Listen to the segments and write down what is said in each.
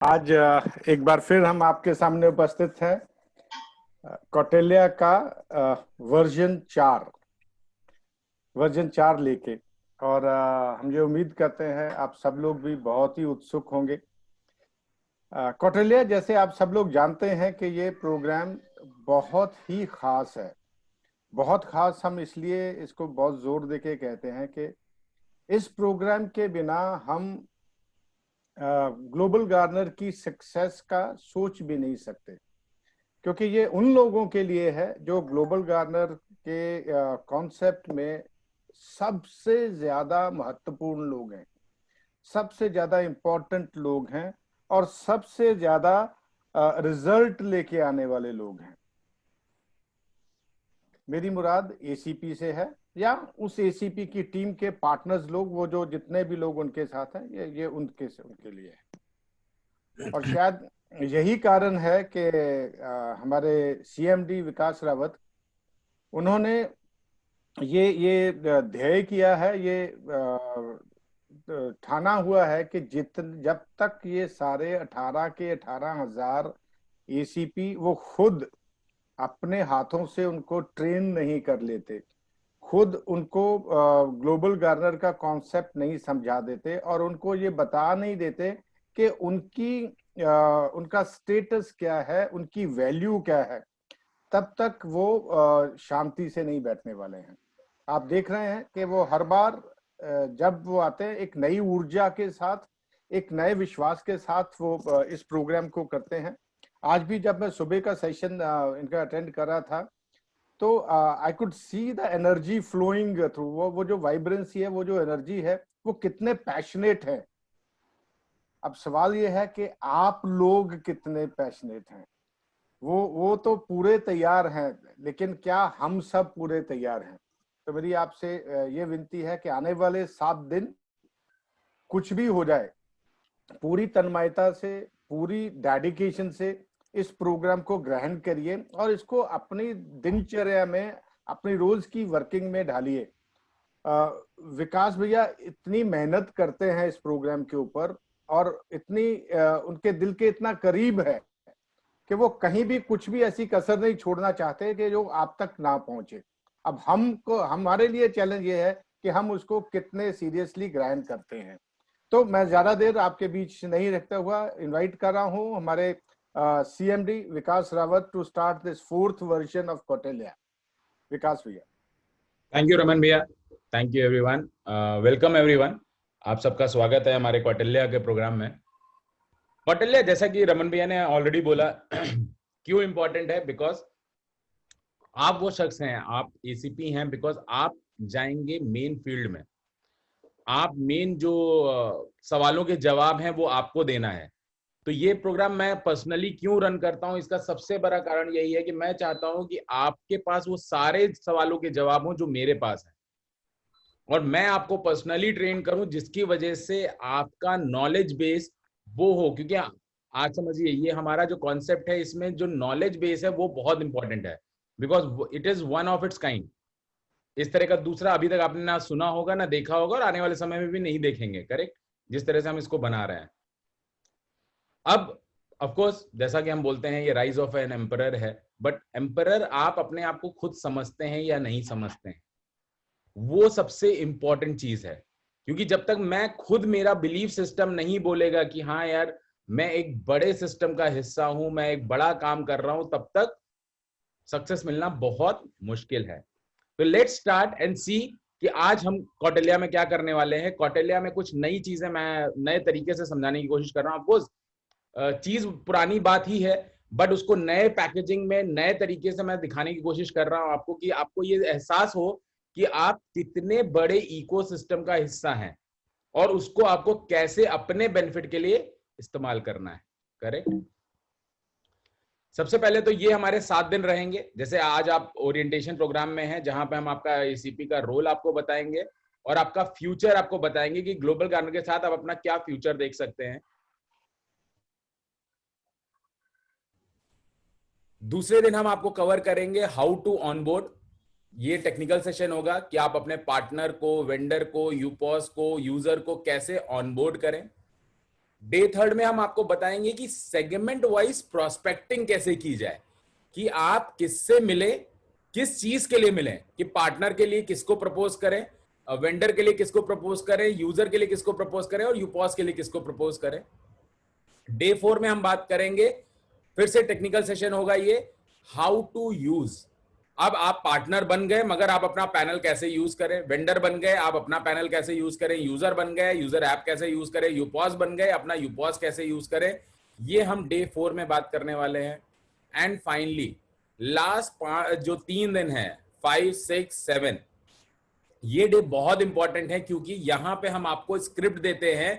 आज एक बार फिर हम आपके सामने उपस्थित हैं कौटिल्य का वर्जन 4 लेके। और हम ये उम्मीद करते हैं आप सब लोग भी बहुत ही उत्सुक होंगे। कौटिल्य, जैसे आप सब लोग जानते हैं कि ये प्रोग्राम बहुत ही खास है। बहुत खास हम इसलिए इसको बहुत जोर देके कहते हैं कि इस प्रोग्राम के बिना हम ग्लोबल गार्नर की सक्सेस का सोच भी नहीं सकते, क्योंकि ये उन लोगों के लिए है जो ग्लोबल गार्नर के कॉन्सेप्ट में सबसे ज्यादा महत्वपूर्ण लोग हैं, सबसे ज्यादा इंपॉर्टेंट लोग हैं और सबसे ज्यादा रिजल्ट लेके आने वाले लोग हैं। मेरी मुराद एसीपी से है या उस एसीपी की टीम के पार्टनर्स लोग, वो जो जितने भी लोग उनके साथ हैं, ये उनके लिए है। और शायद यही कारण है कि हमारे सीएमडी विकास रावत, उन्होंने ये ध्येय किया है, ये ठाना हुआ है कि जब तक ये सारे 18 के 18,000 एसीपी वो खुद अपने हाथों से उनको ट्रेन नहीं कर लेते, खुद उनको ग्लोबल गार्नर का कॉन्सेप्ट नहीं समझा देते और उनको ये बता नहीं देते कि उनका स्टेटस क्या है, उनकी वैल्यू क्या है, तब तक वो शांति से नहीं बैठने वाले हैं। आप देख रहे हैं कि वो हर बार जब वो आते हैं एक नई ऊर्जा के साथ, एक नए विश्वास के साथ वो इस प्रोग्राम को करते हैं। आज भी जब मैं सुबह का सेशन इनका अटेंड कर रहा था तो I could see the energy flowing through. वो जो वाइब्रेंसी है, वो जो एनर्जी है, वो कितने पैशनेट है। अब सवाल ये है कि आप लोग कितने पैशनेट हैं। वो तो पूरे तैयार हैं, लेकिन क्या हम सब पूरे तैयार हैं? तो मेरी आपसे ये विनती है कि आने वाले 7 दिन कुछ भी हो जाए, पूरी तन्मयता से, पूरी डेडिकेशन से इस प्रोग्राम को ग्रहण करिए और इसको अपनी दिनचर्या में, अपनी रोज की वर्किंग में ढालिए। विकास भैया इतनी मेहनत करते हैं इस प्रोग्राम के ऊपर और इतनी उनके दिल के इतना करीब है कि वो कहीं भी कुछ भी ऐसी कसर नहीं छोड़ना चाहते कि जो आप तक ना पहुंचे। अब हमारे लिए चैलेंज ये है कि हम उसको कितने सीरियसली ग्रहण करते हैं। तो मैं ज्यादा देर आपके बीच नहीं रखता हुआ इनवाइट कर रहा हूं हमारे CMD Vikas Rawat to start this 4th version of Kautilya. Vikas भैया। थैंक यू रमन भैया। Thank you everyone. Welcome everyone. आप सबका स्वागत है हमारे कौटिल्य के प्रोग्राम में। कौटिल्य, जैसा कि रमन भैया ने ऑलरेडी बोला, क्यों इंपॉर्टेंट है? बिकॉज आप वो शख्स हैं, आप एसीपी हैं, बिकॉज आप जाएंगे मेन फील्ड में। आप मेन जो सवालों के जवाब हैं वो आपको देना है। तो ये प्रोग्राम मैं पर्सनली क्यों रन करता हूं, इसका सबसे बड़ा कारण यही है कि मैं चाहता हूं कि आपके पास वो सारे सवालों के जवाब हों जो मेरे पास है, और मैं आपको पर्सनली ट्रेन करूं, जिसकी वजह से आपका नॉलेज बेस वो हो। क्योंकि आज समझिए, ये हमारा जो कॉन्सेप्ट है, इसमें जो नॉलेज बेस है वो बहुत इंपॉर्टेंट है, because it is one of its kind. इस तरह का दूसरा अभी तक आपने ना सुना होगा, ना देखा होगा, और आने वाले समय में भी नहीं देखेंगे। करेक्ट? जिस तरह से हम इसको बना रहे हैं। अब ऑफ कोर्स, जैसा कि हम बोलते हैं, ये राइज ऑफ एन एम्परर है, बट एम्परर आप अपने आप को खुद समझते हैं या नहीं समझते हैं, वो सबसे इंपॉर्टेंट चीज है। क्योंकि जब तक मैं खुद, मेरा बिलीफ सिस्टम नहीं बोलेगा कि हाँ यार, मैं एक बड़े सिस्टम का हिस्सा हूं, मैं एक बड़ा काम कर रहा हूं, तब तक सक्सेस मिलना बहुत मुश्किल है। तो लेट्स स्टार्ट एंड सी कि आज हम कौटिल्य में क्या करने वाले हैं। कौटिल्य में कुछ नई चीजें मैं नए तरीके से समझाने की कोशिश कर रहा हूं। आपको चीज पुरानी बात ही है, बट उसको नए पैकेजिंग में, नए तरीके से मैं दिखाने की कोशिश कर रहा हूं आपको, कि आपको ये एहसास हो कि आप कितने बड़े इकोसिस्टम का हिस्सा हैं और उसको आपको कैसे अपने बेनिफिट के लिए इस्तेमाल करना है। करेक्ट? सबसे पहले तो ये हमारे 7 दिन रहेंगे। जैसे आज आप ओरिएंटेशन प्रोग्राम में हैं, जहां पे हम आपका एसीपी का रोल आपको बताएंगे और आपका फ्यूचर आपको बताएंगे कि ग्लोबल गार्नर के साथ आप अपना क्या फ्यूचर देख सकते हैं। दूसरे दिन हम आपको कवर करेंगे हाउ टू ऑनबोर्ड। ये टेक्निकल सेशन होगा कि आप अपने पार्टनर को, वेंडर को, यूपॉस को, यूजर को कैसे ऑनबोर्ड करें। डे थर्ड में हम आपको बताएंगे कि सेगमेंट वाइज प्रोस्पेक्टिंग कैसे की जाए, कि आप किससे मिले, किस चीज के लिए मिले, कि पार्टनर के लिए किसको प्रपोज करें, वेंडर के लिए किसको प्रपोज करें, यूजर के लिए किसको प्रपोज करें और यूपॉस के लिए किसको प्रपोज करें। डे 4 में हम बात करेंगे, फिर से टेक्निकल सेशन होगा ये, हाउ टू यूज। अब आप पार्टनर बन गए मगर आप अपना पैनल कैसे यूज करें, वेंडर बन गए आप अपना पैनल कैसे यूज करें, यूजर बन गए यूजर ऐप कैसे यूज करें, यूपॉस बन गए अपना यूपॉस कैसे यूज करें, ये हम डे 4 में बात करने वाले हैं। एंड फाइनली लास्ट जो 3 दिन है 5, 6, 7, ये डे बहुत इंपॉर्टेंट है क्योंकि यहां पे हम आपको स्क्रिप्ट देते हैं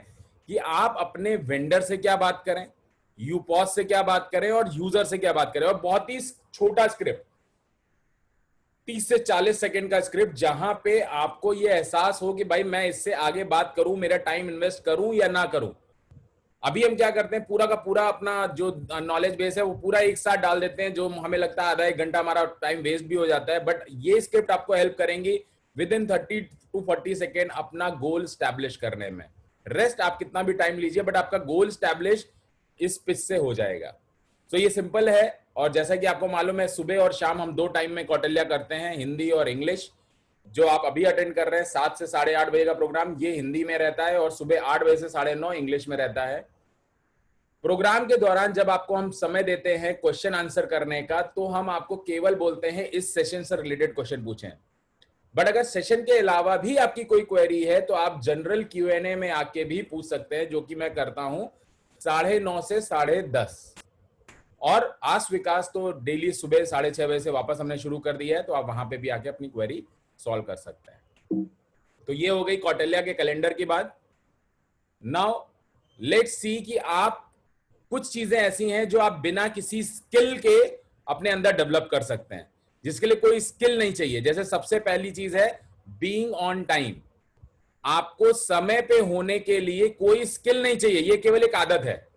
कि आप अपने वेंडर से क्या बात करें, यूपॉस से क्या बात करें और यूजर से क्या बात करें। और बहुत ही छोटा स्क्रिप्ट, 30 से 40 सेकंड का स्क्रिप्ट, जहां पे आपको यह एहसास हो कि भाई मैं इससे आगे बात करूं, मेरा टाइम इन्वेस्ट करूं या ना करूं। अभी हम क्या करते हैं, पूरा का पूरा अपना जो नॉलेज बेस है वो पूरा एक साथ डाल देते हैं, जो हमें लगता है आधा एक घंटा हमारा टाइम वेस्ट भी हो जाता है। बट ये स्क्रिप्ट आपको हेल्प करेंगी विद इन 30 to 40 सेकेंड अपना गोल स्टैब्लिश करने में। रेस्ट आप कितना भी टाइम लीजिए बट आपका गोल स्टैब्लिश इस पिच से हो जाएगा। तो ये सिंपल है। और जैसा कि आपको मालूम है, सुबह और शाम हम 2 टाइम में कौटिल्य करते हैं, हिंदी और इंग्लिश। जो आप अभी अटेंड कर रहे हैं 7 से 8:30 बजे का प्रोग्राम, ये हिंदी में रहता है और सुबह 8 बजे से 9:30 इंग्लिश में रहता है। प्रोग्राम के दौरान जब आपको हम समय देते हैं क्वेश्चन आंसर करने का, तो हम आपको केवल बोलते हैं इस सेशन से रिलेटेड क्वेश्चन पूछें। बट अगर सेशन के अलावा भी आपकी कोई क्वेरी है तो आप जनरल Q&A में आके भी पूछ सकते हैं, जो कि मैं करता हूं 9:30 से 10:30। और आस्क विकास तो डेली सुबह 6:30 बजे से वापस हमने शुरू कर दिया है, तो आप वहां पे भी आके अपनी क्वेरी सॉल्व कर सकते हैं। तो ये हो गई कौटिल्य के कैलेंडर की बात। नाउ लेट्स सी कि आप कुछ चीजें ऐसी हैं जो आप बिना किसी स्किल के अपने अंदर डेवलप कर सकते हैं, जिसके लिए कोई स्किल नहीं चाहिए। जैसे सबसे पहली चीज है बीइंग ऑन टाइम। आपको समय पे होने के लिए कोई स्किल नहीं चाहिए, ये केवल एक आदत है।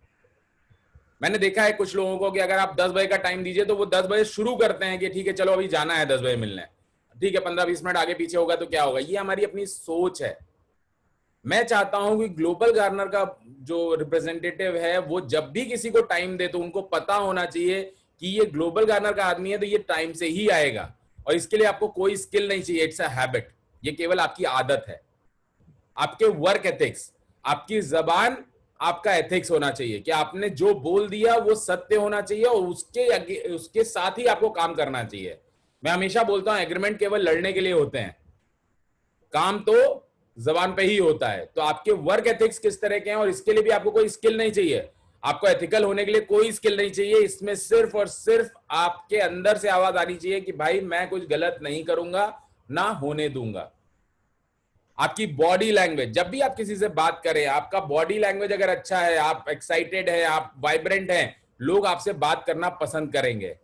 मैंने देखा है कुछ लोगों को कि अगर आप 10 बजे का टाइम दीजिए तो वो 10 बजे शुरू करते हैं कि ठीक है चलो अभी जाना है 10 बजे मिलने, ठीक है 15-20 मिनट आगे पीछे होगा तो क्या होगा। ये हमारी अपनी सोच है। मैं चाहता हूं कि ग्लोबल गार्नर का जो रिप्रेजेंटेटिव है वो जब भी किसी को टाइम दे तो उनको पता होना चाहिए कि ये ग्लोबल गार्नर का आदमी है तो ये टाइम से ही आएगा। और इसके लिए आपको कोई स्किल नहीं चाहिए, इट्स अ हैबिट। ये केवल आपकी आदत है। आपके वर्क एथिक्स, आपकी जबान आपका एथिक्स होना चाहिए कि आपने जो बोल दिया वो सत्य होना चाहिए और उसके साथ ही आपको काम करना चाहिए। मैं हमेशा बोलता हूं एग्रीमेंट केवल लड़ने के लिए होते हैं, काम तो जबान पे ही होता है। तो आपके वर्क एथिक्स किस तरह के हैं, और इसके लिए भी आपको कोई स्किल नहीं चाहिए। आपको एथिकल होने के लिए कोई स्किल नहीं चाहिए। इसमें सिर्फ और सिर्फ आपके अंदर से आवाज आनी चाहिए कि भाई मैं कुछ गलत नहीं करूंगा, ना होने दूंगा। आपकी बॉडी लैंग्वेज, जब भी आप किसी से बात करें, आपका बॉडी लैंग्वेज अगर अच्छा है, आप एक्साइटेड है, आप वाइब्रेंट हैं, लोग आपसे बात करना पसंद करेंगे।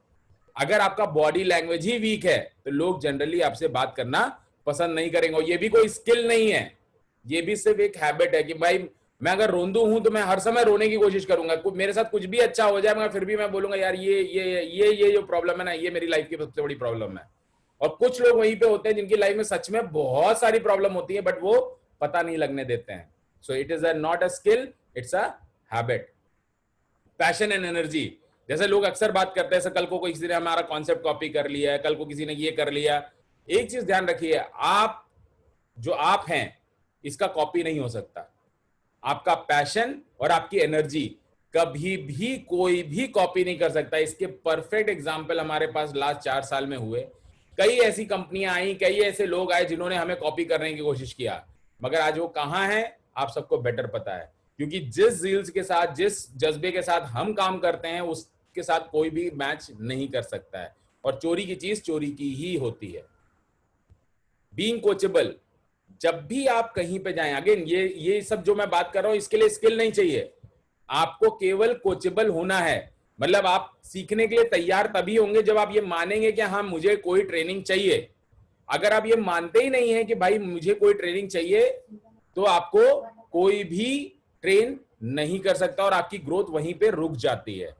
अगर आपका बॉडी लैंग्वेज ही वीक है तो लोग जनरली आपसे बात करना पसंद नहीं करेंगे। और ये भी कोई स्किल नहीं है, ये भी सिर्फ एक हैबिट है कि भाई मैं अगर रोंदू हूं तो मैं हर समय रोने की कोशिश करूंगा। मेरे साथ कुछ भी अच्छा हो जाए मगर फिर भी मैं बोलूंगा यार ये जो प्रॉब्लम है ना, ये मेरी लाइफ की सबसे बड़ी प्रॉब्लम है। और कुछ लोग वहीं पे होते हैं जिनकी लाइफ में सच में बहुत सारी प्रॉब्लम होती है बट वो पता नहीं लगने देते हैं। सो it is not a skill, it's a habit. Passion and energy, जैसे लोग अक्सर बात करते हैं, कल को किसी ने हमारा कॉन्सेप्ट कॉपी कर लिया है, कल को किसी ने ये कर लिया। एक चीज ध्यान रखिए, आप जो आप हैं इसका कॉपी नहीं हो सकता। आपका पैशन और आपकी एनर्जी कभी भी कोई भी कॉपी नहीं कर सकता। इसके परफेक्ट एग्जाम्पल हमारे पास लास्ट 4 साल में हुए। कई ऐसी कंपनियां आई, कई ऐसे लोग आए जिन्होंने हमें कॉपी करने की कोशिश किया, मगर आज वो कहां है आप सबको बेटर पता है। क्योंकि जिस जील्स के साथ, जिस जज्बे के साथ हम काम करते हैं उसके साथ कोई भी मैच नहीं कर सकता है। और चोरी की चीज चोरी की ही होती है। बीइंग कोचेबल, जब भी आप कहीं पे जाएं, अगेन ये सब जो मैं बात कर रहा हूं इसके लिए स्किल नहीं चाहिए, आपको केवल कोचेबल होना है। मतलब आप सीखने के लिए तैयार तभी होंगे जब आप ये मानेंगे कि हाँ मुझे कोई ट्रेनिंग चाहिए। अगर आप ये मानते ही नहीं है कि भाई मुझे कोई ट्रेनिंग चाहिए, तो आपको कोई भी ट्रेन नहीं कर सकता और आपकी ग्रोथ वहीं पे रुक जाती है।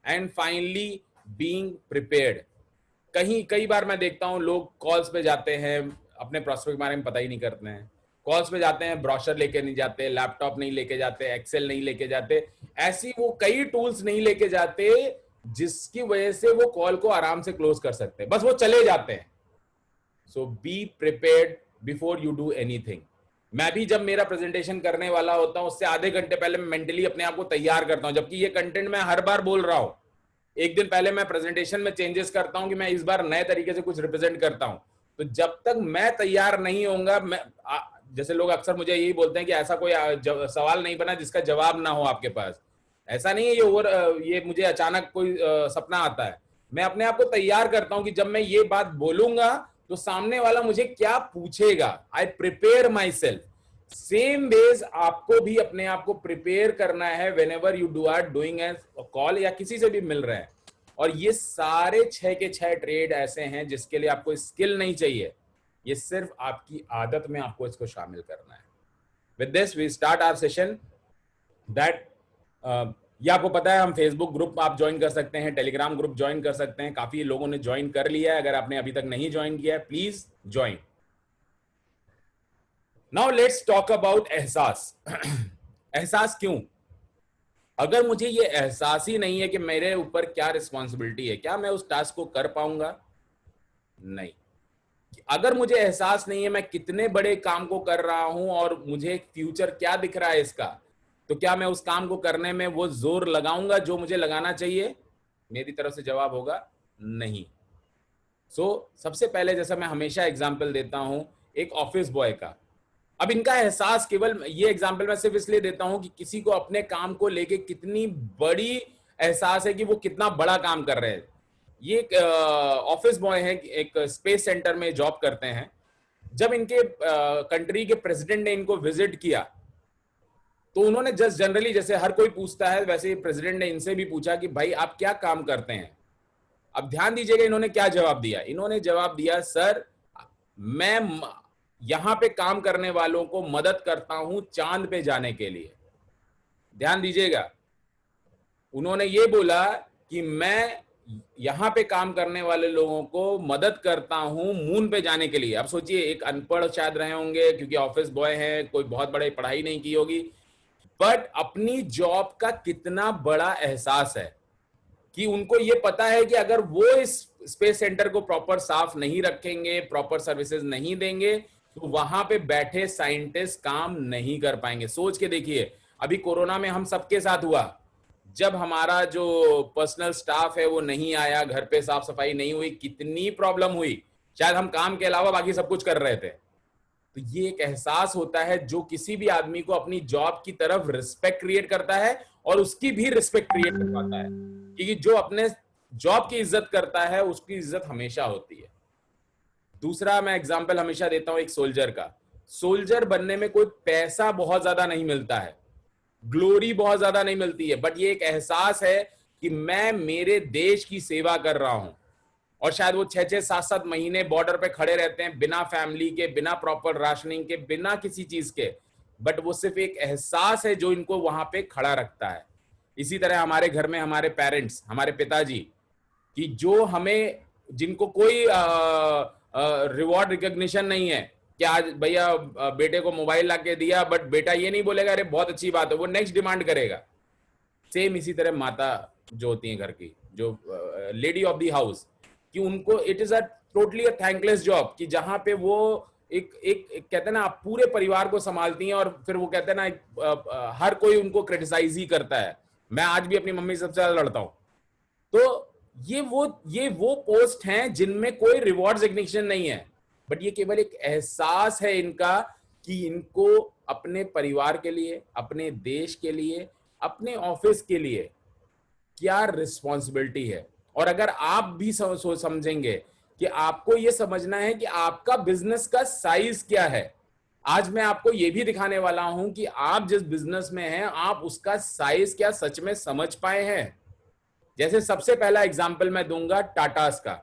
And finally being prepared. कई बार मैं देखता हूं लोग कॉल्स पे जाते हैं, अपने प्रोस्पेक्ट के बारे में पता ही नहीं करते हैं। कॉल्स पे जाते हैं, ब्रोशर लेके नहीं जाते, लैपटॉप नहीं लेके जाते, एक्सेल नहीं लेके जाते, ऐसी वो कई टूल्स नहीं लेके जाते जिसकी वजह से वो कॉल को आराम से क्लोज कर सकते हैं, बस वो चले जाते हैं। So be prepared before you do anything. मैं भी जब मेरा प्रेजेंटेशन करने वाला होता हूं उससे आधे घंटे पहले मैं मेंटली अपने आप को तैयार करता हूं, जबकि ये कंटेंट मैं हर बार बोल रहा हूं। एक दिन पहले मैं प्रेजेंटेशन में चेंजेस करता हूं कि मैं इस बार नए तरीके से कुछ रिप्रेजेंट करता हूं। तो जब तक मैं तैयार नहीं होऊंगा, जैसे लोग अक्सर मुझे यही बोलते हैं कि ऐसा कोई सवाल नहीं बना जिसका जवाब ना हो आपके पास। ऐसा नहीं है ये मुझे अचानक कोई सपना आता है। मैं अपने आप को तैयार करता हूं कि जब मैं ये बात बोलूंगा तो सामने वाला मुझे क्या पूछेगा। I prepare myself. Same ways आपको भी अपने आप को प्रिपेयर करना है whenever you do or doing a call या किसी से भी मिल रहे हैं। और ये सारे 6 के 6 ट्रेड ऐसे हैं जिसके लिए आपको स्किल नहीं चाहिए, ये सिर्फ आपकी आदत में आपको इसको शामिल करना है। With this we start our session. That ये आपको पता है, हम फेसबुक ग्रुप आप ज्वाइन कर सकते हैं, टेलीग्राम ग्रुप ज्वाइन कर सकते हैं, काफी लोगों ने ज्वाइन कर लिया है। अगर आपने अभी तक नहीं ज्वाइन किया है please join. Now let's talk about एहसास। एहसास क्यों? अगर मुझे ये एहसास ही नहीं है कि मेरे ऊपर क्या रिस्पॉन्सिबिलिटी है, क्या मैं उस टास्क को कर पाऊंगा? नहीं। अगर मुझे एहसास नहीं है मैं कितने बड़े काम को कर रहा हूं और मुझे फ्यूचर क्या दिख रहा है इसका, तो क्या मैं उस काम को करने में वो जोर लगाऊंगा जो मुझे लगाना चाहिए? मेरी तरफ से जवाब होगा नहीं। सबसे पहले, जैसा मैं हमेशा एग्जाम्पल देता हूं एक ऑफिस बॉय का। अब इनका एहसास, केवल ये एग्जाम्पल मैं सिर्फ इसलिए देता हूं कि किसी को अपने काम को लेके कितनी बड़ी एहसास है कि वो कितना बड़ा काम कर रहे हैं। ये एक ऑफिस बॉय है, एक स्पेस सेंटर में जॉब करते हैं। जब इनके कंट्री के प्रेसिडेंट ने इनको विजिट किया तो उन्होंने जस्ट जनरली, जैसे हर कोई पूछता है वैसे ही प्रेसिडेंट ने इनसे भी पूछा कि भाई आप क्या काम करते हैं। अब ध्यान दीजिएगा इन्होंने क्या जवाब दिया। इन्होंने जवाब दिया, सर मैं यहां पे काम करने वालों को मदद करता हूं चांद पे जाने के लिए। ध्यान दीजिएगा, उन्होंने ये बोला कि मैं यहां पे काम करने वाले लोगों को मदद करता हूं मून पे जाने के लिए। अब सोचिए, एक अनपढ़ शायद रहे होंगे क्योंकि ऑफिस बॉय है, कोई बहुत बड़ी पढ़ाई नहीं की होगी, बट अपनी जॉब का कितना बड़ा एहसास है कि उनको ये पता है कि अगर वो इस स्पेस सेंटर को प्रॉपर साफ नहीं रखेंगे, प्रॉपर सर्विसेज नहीं देंगे, तो वहां पे बैठे साइंटिस्ट काम नहीं कर पाएंगे। सोच के देखिए, अभी कोरोना में हम सबके साथ हुआ, जब हमारा जो पर्सनल स्टाफ है वो नहीं आया, घर पे साफ सफाई नहीं हुई, कितनी प्रॉब्लम हुई। शायद हम काम के अलावा बाकी सब कुछ कर रहे थे। तो ये एक एहसास होता है जो किसी भी आदमी को अपनी जॉब की तरफ रिस्पेक्ट क्रिएट करता है और उसकी भी रिस्पेक्ट क्रिएट कर पाता है, क्योंकि जो अपने जॉब की इज्जत करता है उसकी इज्जत हमेशा होती है। दूसरा मैं एग्जांपल हमेशा देता हूं एक सोल्जर का। सोल्जर बनने में कोई पैसा बहुत ज्यादा नहीं मिलता है, ग्लोरी बहुत ज्यादा नहीं मिलती है, बट ये एक एहसास है कि मैं मेरे देश की सेवा कर रहा हूं। और शायद वो 6-6, 7-7 महीने बॉर्डर पे खड़े रहते हैं, बिना फैमिली के, बिना प्रॉपर राशनिंग के, बिना किसी चीज के, बट वो सिर्फ एक एहसास है जो इनको वहां पे खड़ा रखता है। इसी तरह हमारे घर में हमारे पेरेंट्स, हमारे पिताजी, कि जो हमें, जिनको कोई रिवॉर्ड रिकॉग्निशन नहीं है कि आज भैया बेटे को मोबाइल ला के दिया, बट बेटा ये नहीं बोलेगा अरे बहुत अच्छी बात है, वो नेक्स्ट डिमांड करेगा। सेम इसी तरह माता जो होती है घर की, जो लेडी ऑफ द हाउस, कि उनको it is a totally a thankless job, कि जहां पे वो एक कहते हैं ना, आप पूरे परिवार को संभालती हैं और फिर वो कहते हैं ना, हर कोई उनको क्रिटिसाइज ही करता है। मैं आज भी अपनी मम्मी से सबसे ज्यादा लड़ता हूं। तो ये वो पोस्ट हैं जिनमें कोई रिवॉर्ड रिकग्निशन नहीं है, बट ये केवल एक एहसास है इनका कि इनको अपने परिवार के लिए, अपने देश के लिए, अपने ऑफिस के लिए क्या रिस्पॉन्सिबिलिटी है। और अगर आप भी समझेंगे कि आपको यह समझना है कि आपका बिजनेस का साइज क्या है। आज मैं आपको यह भी दिखाने वाला हूं कि आप जिस बिजनेस में हैं आप उसका साइज क्या सच में समझ पाए हैं। जैसे सबसे पहला एग्जांपल मैं दूंगा टाटास का।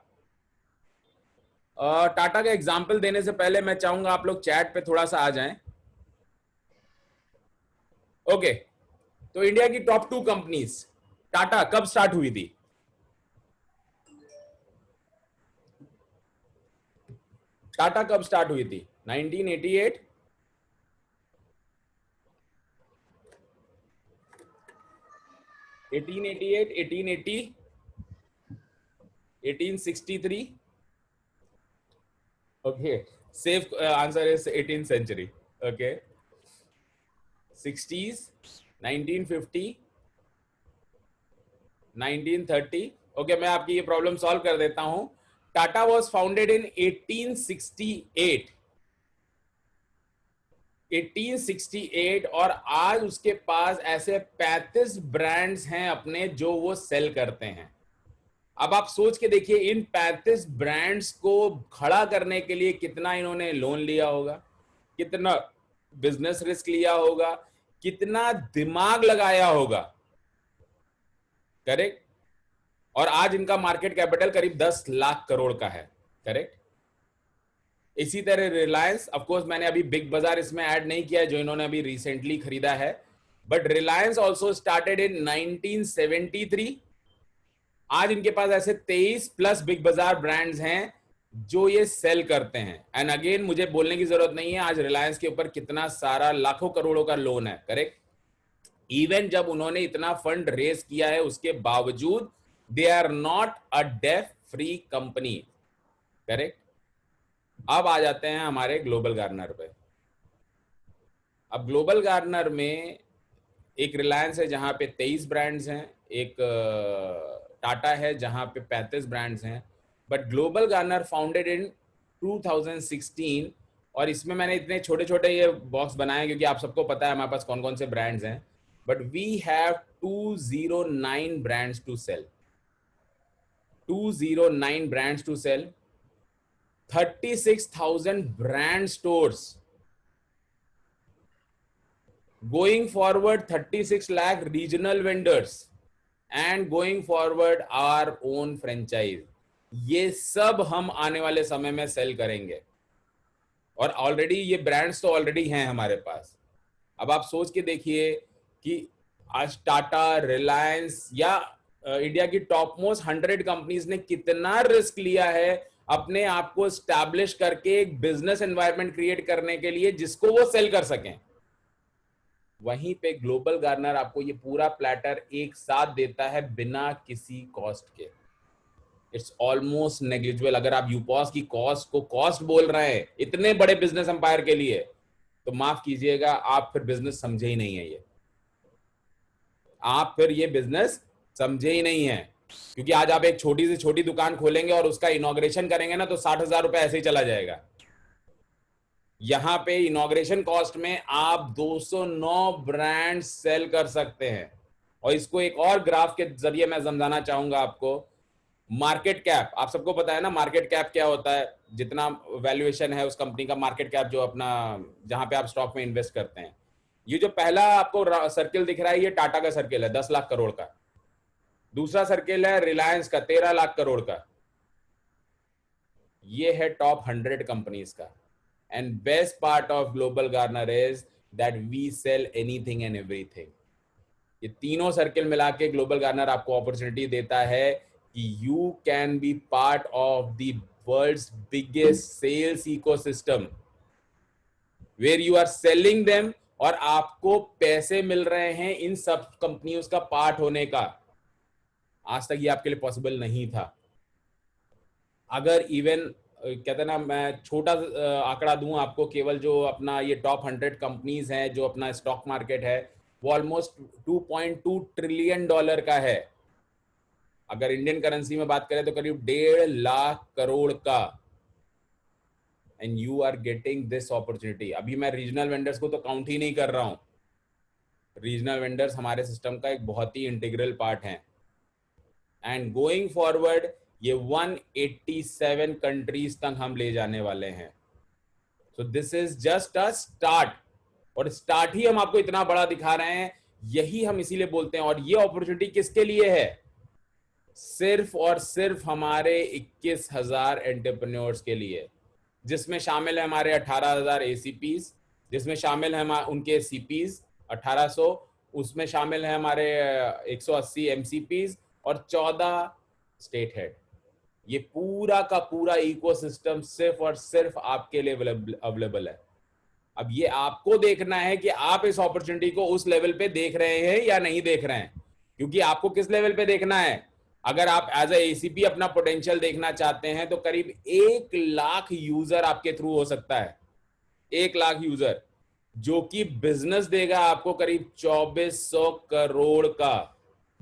टाटा का एग्जांपल देने से पहले मैं चाहूंगा आप लोग चैट पे थोड़ा सा आ जाएं। ओके, तो इंडिया की टॉप 2 कंपनीज, टाटा कब स्टार्ट हुई थी? टाटा कब स्टार्ट हुई थी? 1988, 1888, 1880, 1863. Okay, safe answer is 18th century. Okay, 60s, 1950, 1930. Okay, मैं आपकी ये प्रॉब्लम सॉल्व कर देता हूं. Tata was founded in 1868. 1868 और आज उसके पास ऐसे 35 ब्रांड्स हैं अपने जो वो सेल करते हैं. अब आप सोच के देखिए इन 35 ब्रांड्स को खड़ा करने के लिए कितना इन्होंने लोन लिया होगा, कितना बिजनेस रिस्क लिया होगा, कितना दिमाग लगाया होगा. करेक्ट. और आज इनका मार्केट कैपिटल करीब 10 लाख करोड़ का है. करेक्ट. इसी तरह रिलायंस, ऑफ कोर्स मैंने अभी बिग बाजार इसमें ऐड नहीं किया जो इन्होंने अभी रिसेंटली खरीदा है, but Reliance also started in 1973. आज इनके पास ऐसे 23 प्लस बिग बाजार ब्रांड्स हैं जो ये सेल करते हैं. एंड अगेन मुझे बोलने की जरूरत नहीं है आज रिलायंस के ऊपर कितना सारा लाखों करोड़ों का लोन है. करेक्ट. इवन जब उन्होंने इतना फंड रेज किया है उसके बावजूद they are not a debt free company. Correct. अब आ जाते हैं हमारे ग्लोबल गार्नर पे. अब ग्लोबल गार्नर में एक रिलायंस है जहां पे 23 ब्रांड्स हैं, एक टाटा है जहां पे 35 ब्रांड्स हैं, but global Garner founded in 2016. और इसमें मैंने इतने छोटे छोटे ये बॉक्स बनाए क्योंकि आप सबको पता है हमारे पास कौन कौन से ब्रांड्स हैं, but we have 209 brands to sell. 209 brands to sell, 36,000 brand stores. Going forward 36 lakh regional vendors and going forward our own franchise. ये सब हम आने वाले समय में सेल करेंगे और ऑलरेडी ये ब्रांड्स तो ऑलरेडी हैं हमारे पास. अब आप सोच के देखिए कि आज टाटा, रिलायंस या इंडिया की टॉप मोस्ट 100 कंपनीज ने कितना रिस्क लिया है अपने आप को स्टैब्लिश करके एक बिजनेस एनवायरनमेंट क्रिएट करने के लिए जिसको वो सेल कर सकें. वहीं पे ग्लोबल गार्नर आपको ये पूरा प्लेटर एक साथ देता है बिना किसी कॉस्ट के. It's almost negligible. अगर आप यूपॉस की कॉस्ट को कॉस्ट बोल रहे हैं इतने बड़े बिजनेस एम्पायर के लिए तो माफ कीजिएगा आप फिर बिजनेस समझे ही नहीं है. ये आप फिर ये बिजनेस समझे ही नहीं है क्योंकि आज आप एक छोटी से छोटी दुकान खोलेंगे और उसका इनॉग्रेशन करेंगे ना तो 60,000 रुपए ऐसे ही चला जाएगा. यहां पे इनॉग्रेशन कॉस्ट में आप 209 ब्रांड सेल कर सकते हैं. और इसको एक और ग्राफ के जरिए मैं समझाना चाहूंगा आपको. मार्केट कैप, आप सबको पता है ना मार्केट कैप क्या होता है, जितना वैल्यूएशन है उस कंपनी का मार्केट कैप जो अपना जहां पे आप स्टॉक में इन्वेस्ट करते हैं. ये जो पहला आपको सर्किल दिख रहा है ये टाटा का सर्किल है 10 लाख करोड़ का. दूसरा सर्किल है रिलायंस का 13 लाख करोड़ का. ये है टॉप 100 कंपनीज का. And best part of global garner is that we sell anything and everything. ये तीनों सर्किल मिला के ग्लोबल गार्नर आपको अपॉर्चुनिटी देता है कि you can be part of the world's biggest sales ecosystem where you are selling them और आपको पैसे मिल रहे हैं इन सब कंपनियों का पार्ट होने का. आज तक ये आपके लिए पॉसिबल नहीं था. अगर इवन कहते ना मैं छोटा आंकड़ा दूं आपको, केवल जो अपना ये टॉप 100 कंपनीज हैं जो अपना स्टॉक मार्केट है वो ऑलमोस्ट 2.2 ट्रिलियन डॉलर का है. अगर इंडियन करेंसी में बात करें तो करीब 1.5 लाख करोड़ का. And you are getting this opportunity. अभी मैं रीजनल वेंडर्स को तो काउंट ही नहीं कर रहा हूं. रीजनल वेंडर्स हमारे सिस्टम का एक बहुत ही इंटीग्रल पार्ट है. एंड गोइंग फॉरवर्ड ये 187 कंट्रीज तक हम ले जाने वाले हैं. So this is just a start. और स्टार्ट ही हम आपको इतना बड़ा दिखा रहे हैं, यही हम इसीलिए बोलते हैं. और ये अपॉर्चुनिटी किसके लिए है? सिर्फ और सिर्फ हमारे 21,000 एंटरप्रेन्योर्स के लिए, जिसमें शामिल है हमारे 18,000 एसीपीज, जिसमें शामिल है उनके सीपीज 1800, उसमें शामिल है हमारे 180 एमसीपीज और 14 स्टेट हेड. ये पूरा का पूरा इकोसिस्टम सिर्फ और सिर्फ आपके लिए अवेलेबल है. अब ये आपको देखना है कि आप इस अपॉर्चुनिटी को उस लेवल पे देख रहे हैं या नहीं देख रहे हैं. क्योंकि आपको किस लेवल पे देखना है, अगर आप एज ए एसीपी अपना पोटेंशियल देखना चाहते हैं तो करीब 1 लाख यूजर आपके थ्रू हो सकता है, 1 लाख यूजर, जो कि बिजनेस देगा आपको करीब 2400 करोड़ का।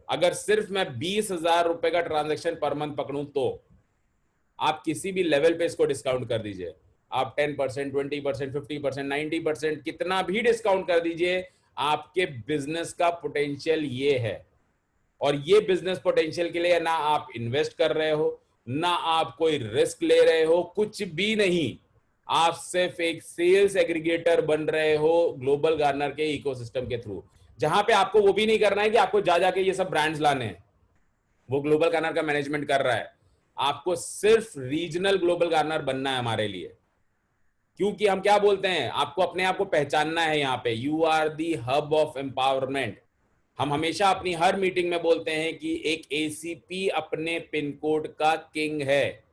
अगर सिर्फ मैं 20,000 रुपए का ट्रांजैक्शन पर मंथ पकड़ूं तो आप किसी भी लेवल पे इसको डिस्काउंट कर दीजिए, आप 10%, 20%, 50%, 90%, कितना भी डिस्काउंट कर दीजिए, आपके बिजनेस का पोटेंशियल ये है। और ये बिजनेस पोटेंशियल के लिए ना आप इन्वेस्ट कर रहे हो, ना आप कोई रिस्क ले रहे हो, कुछ भी नहीं, आप सिर्फ एक सेल्स एग्रीगेटर बन रहे हो ग्लोबल गार्नर के इकोसिस्टम के थ्रू, जहां पे आपको वो भी नहीं करना है कि आपको जा जाके ये सब ब्रांड्स लाने हैं, वो ग्लोबल गार्नर का मैनेजमेंट कर रहा है। आपको सिर्फ रीजनल ग्लोबल गार्नर बनना है हमारे लिए, क्योंकि हम क्या बोलते हैं, आपको अपने आप को पहचानना है यहाँ पे, you are the hub of empowerment. हम हमेशा अपनी हर मीटिंग में बोलते हैं कि एक एसीपी अपने पिन कोड का किंग है।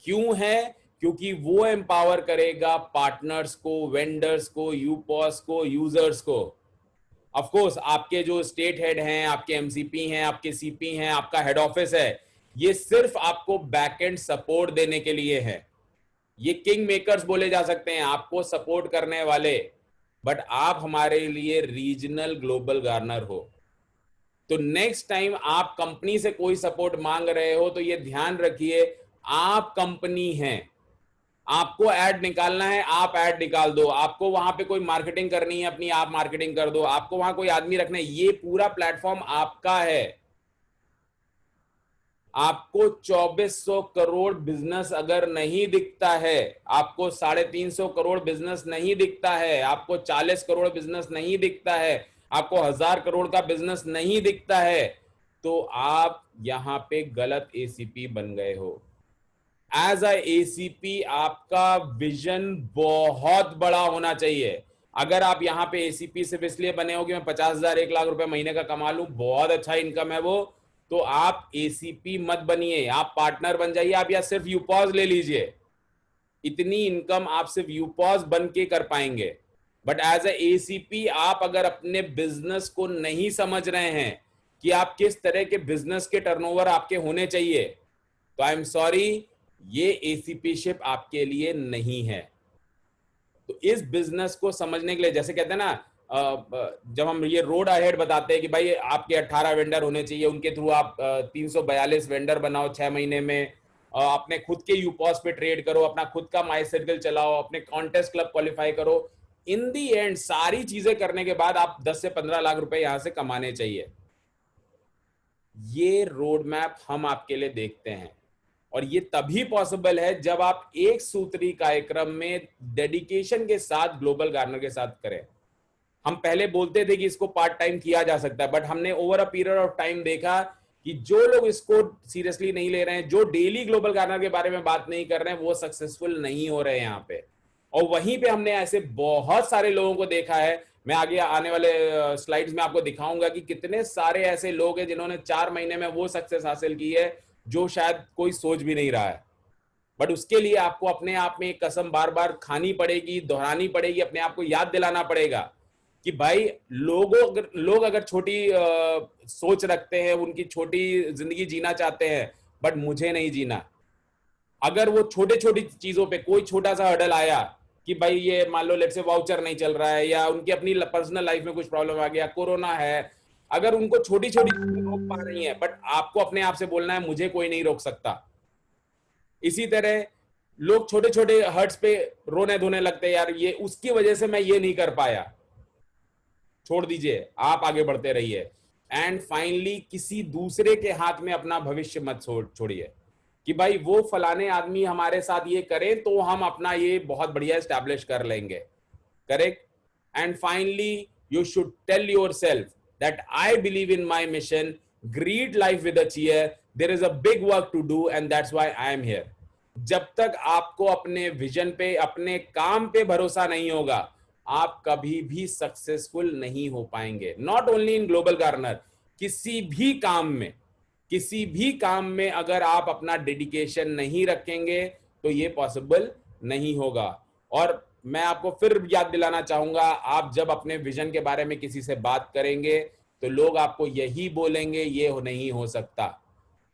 क्यों है? क्योंकि वो एम्पावर करेगा पार्टनर्स को, वेंडर्स को, यूपॉस को, यूजर्स को। ऑफ कोर्स आपके जो स्टेट हेड हैं, आपके एमसीपी हैं, आपके सीपी हैं, आपका हेड ऑफिस है, ये सिर्फ आपको बैकएंड सपोर्ट देने के लिए है। ये किंग मेकर्स बोले जा सकते हैं, आपको सपोर्ट करने वाले, बट आप हमारे लिए रीजनल ग्लोबल गार्नर हो। तो नेक्स्ट टाइम आप कंपनी से कोई सपोर्ट मांग रहे हो तो ये ध्यान रखिए, आप कंपनी हैं, आपको ऐड निकालना है, आप ऐड निकाल दो, आपको वहां पे कोई मार्केटिंग करनी है अपनी, आप मार्केटिंग कर दो, आपको वहां कोई आदमी रखना है, ये पूरा प्लेटफॉर्म आपका है। आपको 2400 करोड़ बिजनेस अगर नहीं दिखता है, आपको 350 करोड़ बिजनेस नहीं दिखता है, आपको 40 करोड़ बिजनेस नहीं दिखता है, आपको 1000 करोड़ का बिजनेस नहीं दिखता है, तो आप यहां पे गलत एसीपी बन गए हो। एज अ एसीपी आपका विजन बहुत बड़ा होना चाहिए। अगर आप यहाँ पे एसीपी सिर्फ इसलिए बने हो कि मैं 50,000 1 लाख रुपए महीने का कमा लूं, बहुत अच्छा इनकम है वो, तो आप एसीपी मत बनिए, आप पार्टनर बन जाइए, आप या सिर्फ यूपॉज ले लीजिए, इतनी इनकम आप सिर्फ यूपॉज बन के कर पाएंगे। बट एज ए एसीपी आप अगर अपने बिजनेस को नहीं समझ रहे हैं कि आप किस तरह के बिजनेस के टर्नओवर आपके होने चाहिए, तो आई एम सॉरी, ये एसीपी शिप आपके लिए नहीं है। तो इस बिजनेस को समझने के लिए, जैसे कहते हैं ना, जब हम ये रोड अहेड बताते हैं कि भाई आपके 18 वेंडर होने चाहिए, उनके थ्रू आप 342 वेंडर बनाओ 6 महीने में, अपने खुद के यूपॉस पे ट्रेड करो, अपना खुद का माई सर्कल चलाओ, अपने कॉन्टेस्ट क्लब क्वालिफाई करो, इन दी एंड सारी चीजें करने के बाद आप 10 से 15 लाख रुपए यहां से कमाने चाहिए। ये रोड मैप हम आपके लिए देखते हैं, और ये तभी पॉसिबल है जब आप एक सूत्री कार्यक्रम में डेडिकेशन के साथ ग्लोबल गार्नर के साथ करें। हम पहले बोलते थे कि इसको पार्ट टाइम किया जा सकता है, बट हमने over a period of time देखा कि जो लोग इसको सीरियसली नहीं ले रहे हैं, जो डेली ग्लोबल गार्नर के बारे में बात नहीं कर रहे हैं, वो सक्सेसफुल नहीं हो रहे हैं यहाँ पे। और वहीं पे हमने ऐसे बहुत सारे लोगों को देखा है, मैं आगे आने वाले स्लाइड्स में आपको दिखाऊंगा कि कितने सारे ऐसे लोग हैं जिन्होंने 4 महीने में वो सक्सेस हासिल की है जो शायद कोई सोच भी नहीं रहा है। बट उसके लिए आपको अपने आप में एक कसम बार बार खानी पड़ेगी, दोहरानी पड़ेगी, अपने आप को याद दिलाना पड़ेगा कि भाई लोग अगर छोटी सोच रखते हैं, उनकी छोटी जिंदगी जीना चाहते हैं, बट मुझे नहीं जीना। अगर वो छोटे छोटी चीजों पे कोई छोटा सा हर्डल आया कि भाई ये मान लो लेट्स से वाउचर नहीं चल रहा है, या उनकी अपनी पर्सनल लाइफ में कुछ प्रॉब्लम आ गया, कोरोना है, अगर उनको छोटी छोटी चीजें रोक पा रही है, बट आपको अपने आप से बोलना है मुझे कोई नहीं रोक सकता। इसी तरह लोग छोटे छोटे हर्ट्स पे रोने धोने लगते हैं, यार ये उसकी वजह से मैं ये नहीं कर पाया, छोड़ दीजिए, आप आगे बढ़ते रहिए। एंड फाइनली किसी दूसरे के हाथ में अपना भविष्य मत छोड़िए कि भाई वो फलाने आदमी हमारे साथ ये करे तो हम अपना ये बहुत बढ़िया एस्टैब्लिश कर लेंगे, correct. And finally you should tell yourself that I believe in my mission, greet life with a cheer, there is a big work to do and that's why I am here. जब तक आपको अपने vision पे, अपने काम पे भरोसा नहीं होगा, आप कभी भी सक्सेसफुल नहीं हो पाएंगे। Not only in global Garner, किसी भी काम में, किसी भी काम में अगर आप अपना डेडिकेशन नहीं रखेंगे तो ये पॉसिबल नहीं होगा। और मैं आपको फिर याद दिलाना चाहूंगा, आप जब अपने विजन के बारे में किसी से बात करेंगे तो लोग आपको यही बोलेंगे ये नहीं हो सकता,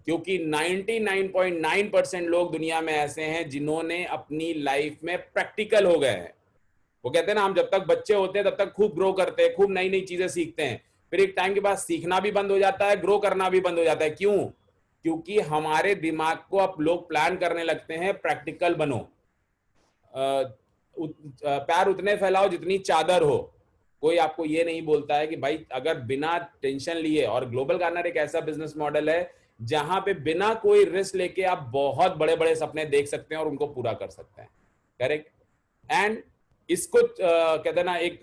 क्योंकि 99.9% लोग दुनिया में ऐसे हैं जिन्होंने अपनी लाइफ में प्रैक्टिकल हो गए हैं। वो कहते हैं ना, हम जब तक बच्चे होते हैं तब तक खूब ग्रो करते हैं, खूब नई नई चीजें सीखते हैं, फिर एक टाइम के बाद सीखना भी बंद हो जाता है, ग्रो करना भी बंद हो जाता है। क्यों? क्योंकि हमारे दिमाग को अब लोग प्लान करने लगते हैं, प्रैक्टिकल बनो, पैर उतने फैलाओ जितनी चादर हो। कोई आपको ये नहीं बोलता है कि भाई अगर बिना टेंशन लिए, और ग्लोबल गार्डनर एक ऐसा बिजनेस मॉडल है जहां पे बिना कोई रिस्क लेके आप बहुत बड़े बड़े सपने देख सकते हैं और उनको पूरा कर सकते हैं। करेक्ट। एंड इसको कहते हैं ना, एक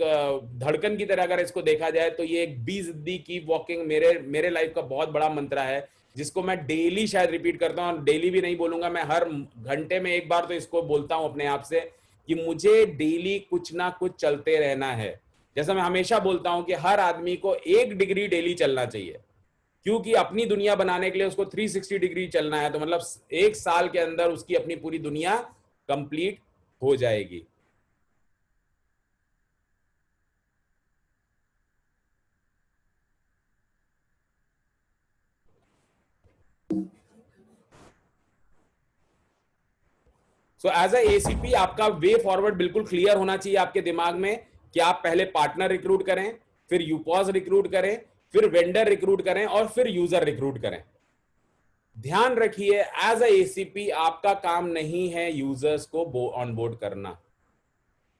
धड़कन की तरह अगर इसको देखा जाए तो ये एक बी जिद्दी कीप वॉकिंग मेरे लाइफ का बहुत बड़ा मंत्र है, जिसको मैं डेली शायद रिपीट करता हूँ। डेली भी नहीं बोलूंगा, मैं हर घंटे में एक बार तो इसको बोलता हूं अपने आप से कि मुझे डेली कुछ ना कुछ चलते रहना है। जैसा मैं हमेशा बोलता हूं कि हर आदमी को 1 डिग्री डेली चलना चाहिए, क्योंकि अपनी दुनिया बनाने के लिए उसको 360 डिग्री चलना है। तो मतलब 1 साल के अंदर उसकी अपनी पूरी दुनिया कंप्लीट हो जाएगी। सो एज अ एसीपी आपका वे फॉरवर्ड बिल्कुल क्लियर होना चाहिए आपके दिमाग में कि आप पहले पार्टनर रिक्रूट करें, फिर यूपॉज रिक्रूट करें, फिर वेंडर रिक्रूट करें और फिर यूजर रिक्रूट करें। ध्यान रखिए, एज अ एसीपी आपका काम नहीं है यूजर्स को ऑनबोर्ड करना,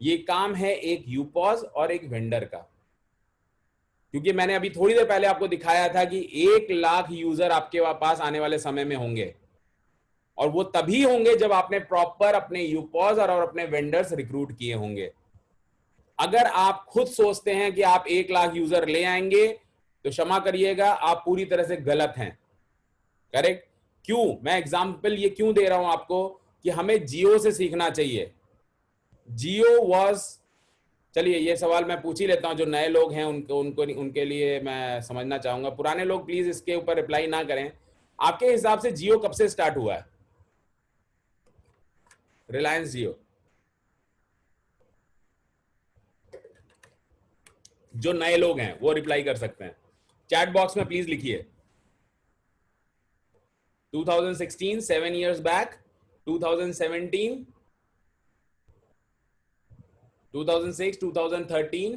ये काम है एक यूपॉज और एक वेंडर का। क्योंकि मैंने अभी थोड़ी देर पहले आपको दिखाया था कि 1 लाख यूजर आपके पास आने वाले समय में होंगे, और वो तभी होंगे जब आपने प्रॉपर अपने यूपॉज और अपने वेंडर्स रिक्रूट किए होंगे। अगर आप खुद सोचते हैं कि आप 1 लाख यूजर ले आएंगे, तो क्षमा करिएगा, आप पूरी तरह से गलत हैं। करेक्ट। क्यों? मैं एग्जाम्पल ये क्यों दे रहा हूं आपको कि हमें जियो से सीखना चाहिए। जियो वॉज, चलिए ये सवाल मैं पूछ ही लेता हूं, जो नए लोग हैं उनको उनको उनके लिए मैं समझना चाहूंगा। पुराने लोग प्लीज इसके ऊपर रिप्लाई ना करें। आपके हिसाब से जियो कब से स्टार्ट हुआ है? रिलायंस जियो। जो नए लोग हैं वो रिप्लाई कर सकते हैं, चैट बॉक्स में प्लीज लिखिए। 2016, 7 years back, 2017, 2006, 2013,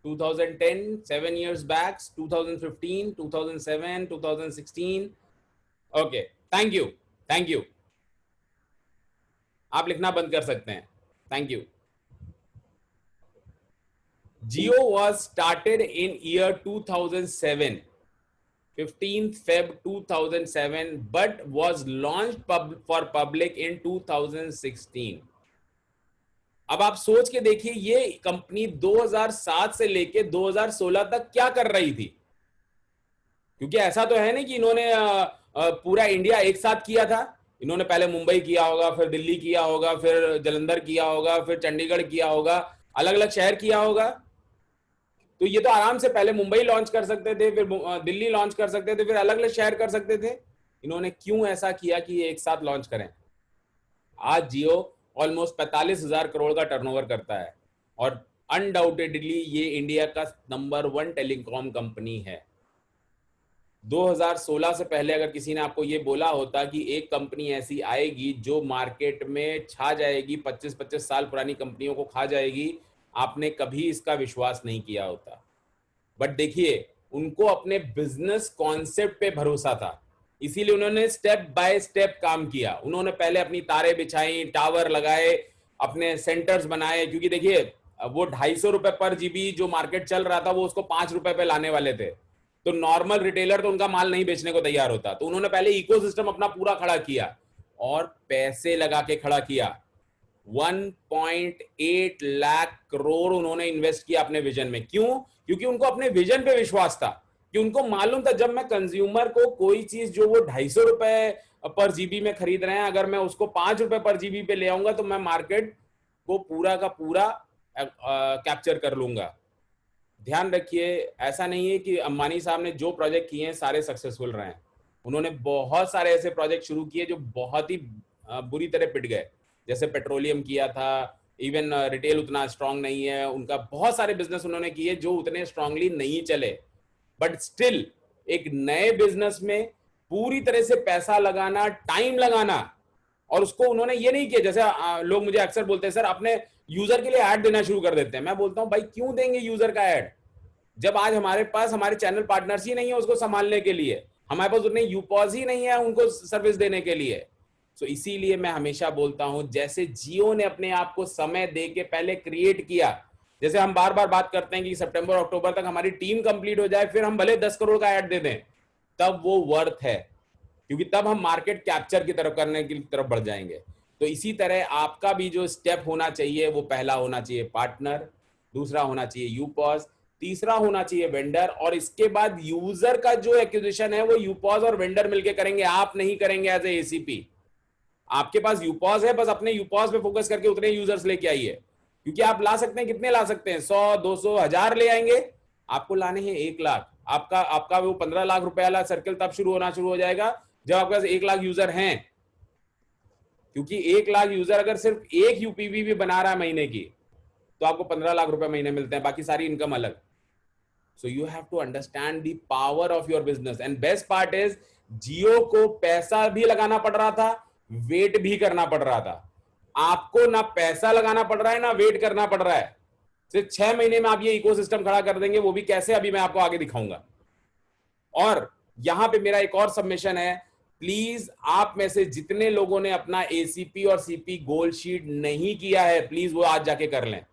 2010, 7 years back, 2015, 2007, 2016। Okay, thank you, thank you. आप लिखना बंद कर सकते हैं, thank you. Jio was started in year 2007, 15th Feb 2007, but was launched for public in 2016। अब आप सोच के देखिए, ये कंपनी 2007 से लेके 2016 तक क्या कर रही थी। क्योंकि ऐसा तो है नहीं कि इन्होंने पूरा इंडिया एक साथ किया था। इन्होंने पहले मुंबई किया होगा, फिर दिल्ली किया होगा, फिर जलंधर किया होगा, फिर चंडीगढ़ किया होगा, अलग अलग शहर किया होगा। तो ये तो आराम से पहले मुंबई लॉन्च कर सकते थे, फिर दिल्ली लॉन्च कर सकते थे, फिर अलग अलग शहर कर सकते थे। इन्होंने क्यों ऐसा किया कि ये एक साथ लॉन्च करें? आज जियो ऑलमोस्ट 45,000 करोड़ का टर्नओवर करता है, और अनडाउटेडली ये इंडिया का नंबर 1 टेलीकॉम कंपनी है। 2016 से पहले अगर किसी ने आपको ये बोला होता कि एक कंपनी ऐसी आएगी जो मार्केट में छा जाएगी, 25-25 साल पुरानी कंपनियों को खा जाएगी, आपने कभी इसका विश्वास नहीं किया होता। बट देखिए, उनको अपने बिजनेस कॉन्सेप्ट पे भरोसा था, इसीलिए उन्होंने स्टेप बाय स्टेप काम किया। उन्होंने पहले अपनी तारें बिछाई, टावर लगाए, अपने सेंटर्स बनाए। क्योंकि देखिए, वो 250 रुपए पर जीबी जो मार्केट चल रहा था, वो उसको 5 रुपए पे लाने वाले थे। तो नॉर्मल रिटेलर तो उनका माल नहीं बेचने को तैयार होता। तो उन्होंने पहले इकोसिस्टम अपना पूरा खड़ा किया और पैसे लगा के खड़ा किया। 1.8 लाख करोड़ उन्होंने इन्वेस्ट किया अपने विजन में। क्यों? क्योंकि उनको अपने विजन पे विश्वास था, कि उनको मालूम था जब मैं कंज्यूमर को कोई चीज जो वो 250 रुपए पर जीबी में खरीद रहे हैं, अगर मैं उसको 5 रुपए पर जीबी पे ले आऊंगा तो मैं मार्केट को पूरा का पूरा कैप्चर कर लूंगा। ध्यान रखिए, ऐसा नहीं है कि अंबानी साहब ने जो प्रोजेक्ट किए हैं सारे सक्सेसफुल रहे हैं। उन्होंने बहुत सारे ऐसे प्रोजेक्ट शुरू किए जो बहुत ही बुरी तरह पिट गए। जैसे पेट्रोलियम किया था, इवन रिटेल उतना स्ट्रांग नहीं है उनका। बहुत सारे बिजनेस उन्होंने किए जो उतने स्ट्रांगली नहीं चले। बट स्टिल एक नए बिजनेस में पूरी तरह से पैसा लगाना, टाइम लगाना, और उसको उन्होंने ये नहीं किया। जैसे लोग मुझे अक्सर बोलते हैं सर अपने यूजर के लिए ऐड देना शुरू कर देते हैं। मैं बोलता हूं भाई क्यों देंगे यूजर का ऐड, जब आज हमारे पास हमारे चैनल पार्टनर्स ही नहीं है उसको संभालने के लिए, हमारे पास उतने यूपॉज ही नहीं है उनको सर्विस देने के लिए। तो इसीलिए मैं हमेशा बोलता हूं, जैसे जियो ने अपने आप को समय दे के पहले क्रिएट किया, जैसे हम बार बार बात करते हैं कि सितंबर अक्टूबर तक हमारी टीम कंप्लीट हो जाए, फिर हम भले 10 करोड़ का ऐड दे दें, तब वो वर्थ है, क्योंकि तब हम मार्केट कैप्चर की तरफ करने की तरफ बढ़ जाएंगे। तो इसी तरह आपका भी जो स्टेप होना चाहिए वो पहला होना चाहिए पार्टनर, दूसरा होना चाहिए यूपॉज, तीसरा होना चाहिए वेंडर, और इसके बाद यूजर का जो एक्विजिशन है वो यूपॉज और वेंडर मिलकर करेंगे, आप नहीं करेंगे एज ए एसीपी। आपके पास यूपॉज है, बस अपने यूपॉज पे फोकस करके उतने यूजर्स लेके आइए, क्योंकि आप ला सकते हैं, कितने ला सकते हैं, 100 200 1000 ले आएंगे, आपको लाने हैं 1 लाख। आपका आपका वो 15 लाख रुपए वाला सर्कल तब शुरू हो जाएगा जब आपके पास 1 लाख यूजर हैं, क्योंकि 1 लाख यूजर अगर सिर्फ एक यूपीवी भी बना रहा है महीने की, तो आपको 15 लाख रुपए महीने मिलते हैं, बाकी सारी इनकम अलग। So you have to understand the power of your business. And best part is, Jio को पैसा भी लगाना पड़ रहा था, वेट भी करना पड़ रहा था। आपको ना पैसा लगाना पड़ रहा है ना वेट करना पड़ रहा है, सिर्फ 6 महीने में आप ये इकोसिस्टम खड़ा कर देंगे, वो भी कैसे अभी मैं आपको आगे दिखाऊंगा। और यहां पे मेरा एक और सबमिशन है, प्लीज आप में से जितने लोगों ने अपना एसीपी और सीपी गोल शीट नहीं किया है, प्लीज वो आज जाके कर लें।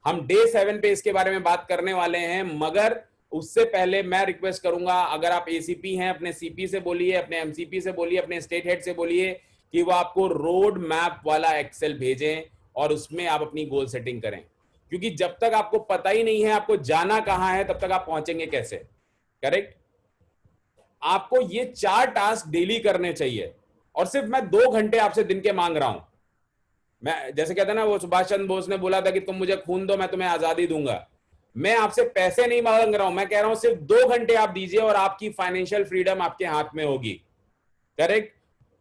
हम डे 7 पे इसके बारे में बात करने वाले हैं, मगर उससे पहले मैं रिक्वेस्ट करूंगा, अगर आप एसीपी हैं अपने सीपी से बोलिए, अपने एमसीपी से बोलिए, अपने स्टेट हेड से बोलिए कि वो आपको रोड मैप वाला एक्सेल भेजें और उसमें आप अपनी गोल सेटिंग करें, क्योंकि जब तक आपको पता ही नहीं है आपको जाना कहां है, तब तक आप पहुंचेंगे कैसे। करेक्ट? आपको ये 4 टास्क डेली करने चाहिए, और सिर्फ मैं 2 घंटे आपसे दिन के मांग रहा हूं। मैं जैसे कहता ना, वो सुभाष चंद्र बोस ने बोला था कि तुम मुझे खून दो मैं तुम्हें आजादी दूंगा। मैं आपसे पैसे नहीं मांग रहा हूं, मैं कह रहा हूं सिर्फ 2 घंटे आप दीजिए और आपकी फाइनेंशियल फ्रीडम आपके हाथ में होगी। करेक्ट?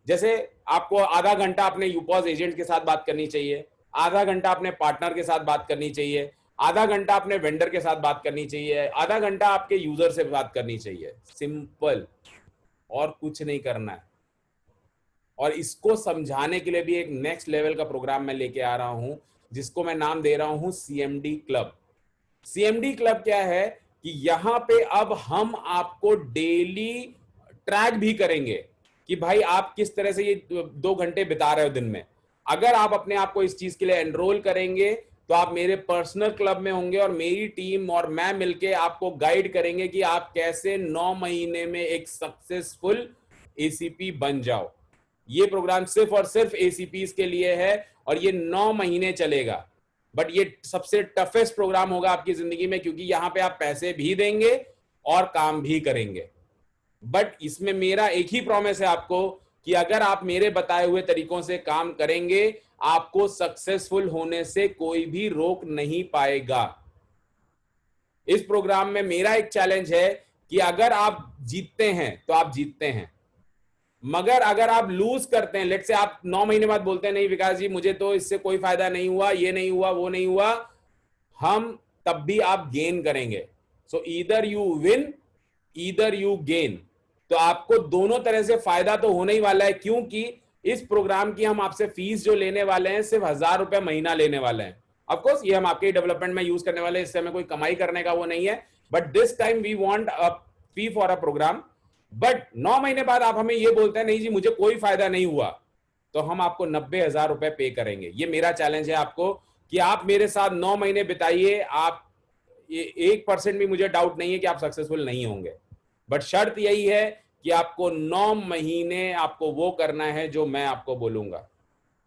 जैसे आपको आधा घंटा अपने यूपॉज एजेंट के साथ बात करनी चाहिए, आधा घंटा अपने पार्टनर के साथ बात करनी चाहिए, आधा घंटा अपने वेंडर के साथ बात करनी चाहिए, आधा घंटा आपके यूजर से बात करनी चाहिए। सिंपल, और कुछ नहीं करना है। और इसको समझाने के लिए भी एक नेक्स्ट लेवल का प्रोग्राम मैं लेके आ रहा हूं, जिसको मैं नाम दे रहा हूं सीएमडी क्लब। सीएमडी क्लब क्या है कि यहां पे अब हम आपको डेली ट्रैक भी करेंगे कि भाई आप किस तरह से ये 2 घंटे बिता रहे हो दिन में। अगर आप अपने आप को इस चीज के लिए एनरोल करेंगे तो आप मेरे पर्सनल क्लब में होंगे, और मेरी टीम और मैं मिलके आपको गाइड करेंगे कि आप कैसे 9 महीने में एक सक्सेसफुल एसीपी बन जाओ। ये प्रोग्राम सिर्फ और सिर्फ एसीपीज के लिए है, और ये 9 महीने चलेगा। बट ये सबसे टफेस्ट प्रोग्राम होगा आपकी जिंदगी में, क्योंकि यहां पे आप पैसे भी देंगे और काम भी करेंगे। बट इसमें मेरा एक ही प्रॉमिस है आपको कि अगर आप मेरे बताए हुए तरीकों से काम करेंगे, आपको सक्सेसफुल होने से कोई भी रोक नहीं पाएगा। इस प्रोग्राम में मेरा एक चैलेंज है कि अगर आप जीतते हैं तो आप जीतते हैं, मगर अगर आप लूज करते हैं, लेट से आप 9 महीने बाद बोलते हैं नहीं विकास जी मुझे तो इससे कोई फायदा नहीं हुआ, ये नहीं हुआ, वो नहीं हुआ, हम तब भी आप गेन करेंगे। सो either you win either you gain. तो आपको दोनों तरह से फायदा तो होने ही वाला है, क्योंकि इस प्रोग्राम की हम आपसे फीस जो लेने वाले हैं सिर्फ 1000 रुपए महीना लेने वाले हैं। ऑफकोर्स ये हम आपके डेवलपमेंट में यूज करने वाले हैं, इससे हमें कोई कमाई करने का वो नहीं है, but this time we want a fee for a program. But 9 महीने बाद आप हमें ये बोलते हैं नहीं जी मुझे कोई फायदा नहीं हुआ, तो हम आपको 90,000 रुपए पे करेंगे। ये मेरा चैलेंज है आपको कि आप मेरे साथ 9 महीने बिताइए, आप 1% भी मुझे डाउट नहीं है कि आप सक्सेसफुल नहीं होंगे, बट शर्त यही है कि आपको 9 महीने आपको वो करना है जो मैं आपको बोलूंगा।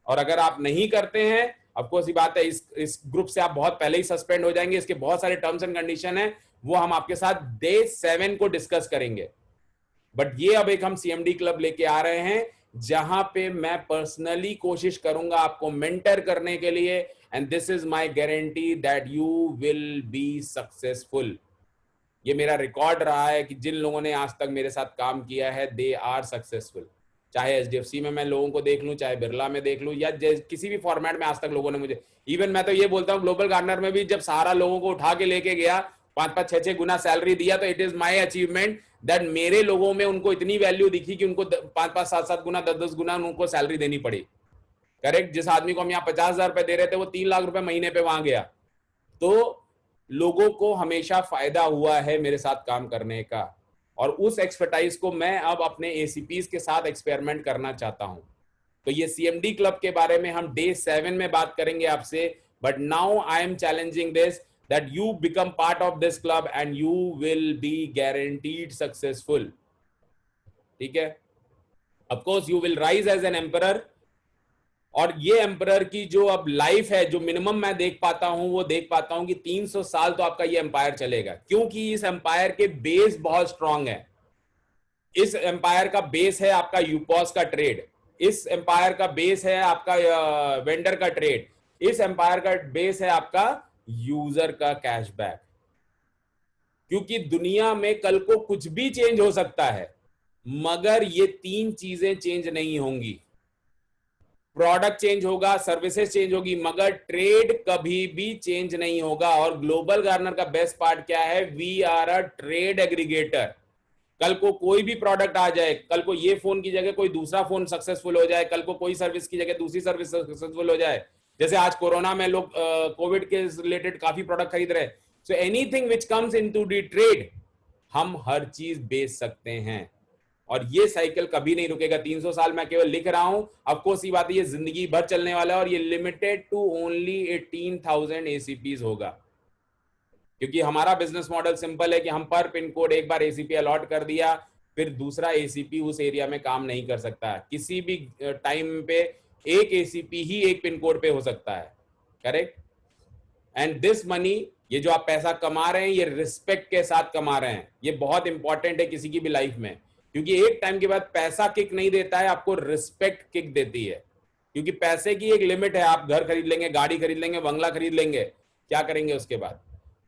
और अगर आप नहीं करते हैं, ऑफकोर्स ये बात है, इस ग्रुप से आप बहुत पहले ही सस्पेंड हो जाएंगे। इसके बहुत सारे टर्म्स एंड कंडीशन है, वो हम आपके साथ डे 7 को डिस्कस करेंगे। बट ये अब एक हम सीएमडी क्लब लेके आ रहे हैं, जहां पे मैं पर्सनली कोशिश करूंगा आपको मेंटर करने के लिए, and this is my guarantee that you will be successful. ये मेरा रिकॉर्ड रहा है कि जिन लोगों ने आज तक मेरे साथ काम किया है दे आर सक्सेसफुल। चाहे एचडीएफसी में मैं लोगों को देख लूं, चाहे बिरला में देख लूं, या किसी भी फॉर्मेट में आज तक लोगों ने मुझे, इवन मैं तो ये बोलता हूं ग्लोबल गार्डनर में भी जब सारा लोगों को उठा के लेके गया, 5-5, 6-6 गुना सैलरी दिया, तो it is my achievement that मेरे लोगों में उनको इतनी वैल्यू दिखी कि उनको 5-5, 7-7 गुना, 10-10 गुना उनको सैलरी देनी पड़ी। करेक्ट। जिस आदमी को हम यहाँ 50,000 रुपए दे रहे थे, वो 3 लाख रुपए महीने पे वहां गया। तो लोगों को हमेशा फायदा हुआ है मेरे साथ काम करने का, और उस एक्सपर्टाइज को मैं अब अपने एसीपीज के साथ एक्सपेरिमेंट करना चाहता हूं। तो ये सीएमडी क्लब के बारे में हम डे 7 में बात करेंगे आपसे, but now I am challenging this that you become part of this club and you will be guaranteed successful. ठीक है। Of course you will rise as an emperor, और ये एम्परर की जो अब लाइफ है, जो मिनिमम मैं देख पाता हूं, वो देख पाता हूं कि 300 साल तो आपका ये एम्पायर चलेगा, क्योंकि इस एम्पायर के बेस बहुत स्ट्रांग है। इस एम्पायर का बेस है आपका यूपॉस का ट्रेड, इस एम्पायर का बेस है आपका वेंडर का ट्रेड, इस एम्पायर का बेस है आपका यूजर का कैशबैक। क्योंकि दुनिया में कल को कुछ भी चेंज हो सकता है, मगर ये 3 चीजें चेंज नहीं होंगी। प्रोडक्ट चेंज होगा, सर्विसेज चेंज होगी, मगर ट्रेड कभी भी चेंज नहीं होगा। और ग्लोबल गार्नर का बेस्ट पार्ट क्या है? We are a trade aggregator. कल को कोई भी प्रोडक्ट आ जाए, कल को ये फोन की जगह कोई दूसरा फोन सक्सेसफुल हो जाए, कल को कोई सर्विस की जगह दूसरी सर्विस सक्सेसफुल हो जाए, जैसे आज कोरोना में लोग कोविड के रिलेटेड काफी प्रोडक्ट खरीद रहे हैं। So anything which comes into the trade, हम हर चीज बेच सकते हैं, और ये साइकिल कभी नहीं रुकेगा। 300 साल मैं केवल लिख रहा हूं, अफकोर्स ये बात है, ये जिंदगी भर चलने वाला है, और ये लिमिटेड टू ओनली 18,000 एसीपीज होगा। क्योंकि हमारा बिजनेस मॉडल सिंपल है कि हम पर पिन कोड एक बार एसीपी अलॉट कर दिया, फिर दूसरा एसीपी उस एरिया में काम नहीं कर सकता। किसी भी टाइम पे एक एसीपी ही एक पिन कोड पे हो सकता है। करेक्ट। एंड दिस मनी, ये जो आप पैसा कमा रहे हैं, ये रिस्पेक्ट के साथ कमा रहे हैं। ये बहुत इंपॉर्टेंट है किसी की भी लाइफ में, क्योंकि एक टाइम के बाद पैसा किक नहीं देता है, आपको रिस्पेक्ट किक देती है। क्योंकि पैसे की एक लिमिट है, आप घर खरीद लेंगे, गाड़ी खरीद लेंगे, बंगला खरीद लेंगे, क्या करेंगे उसके बाद?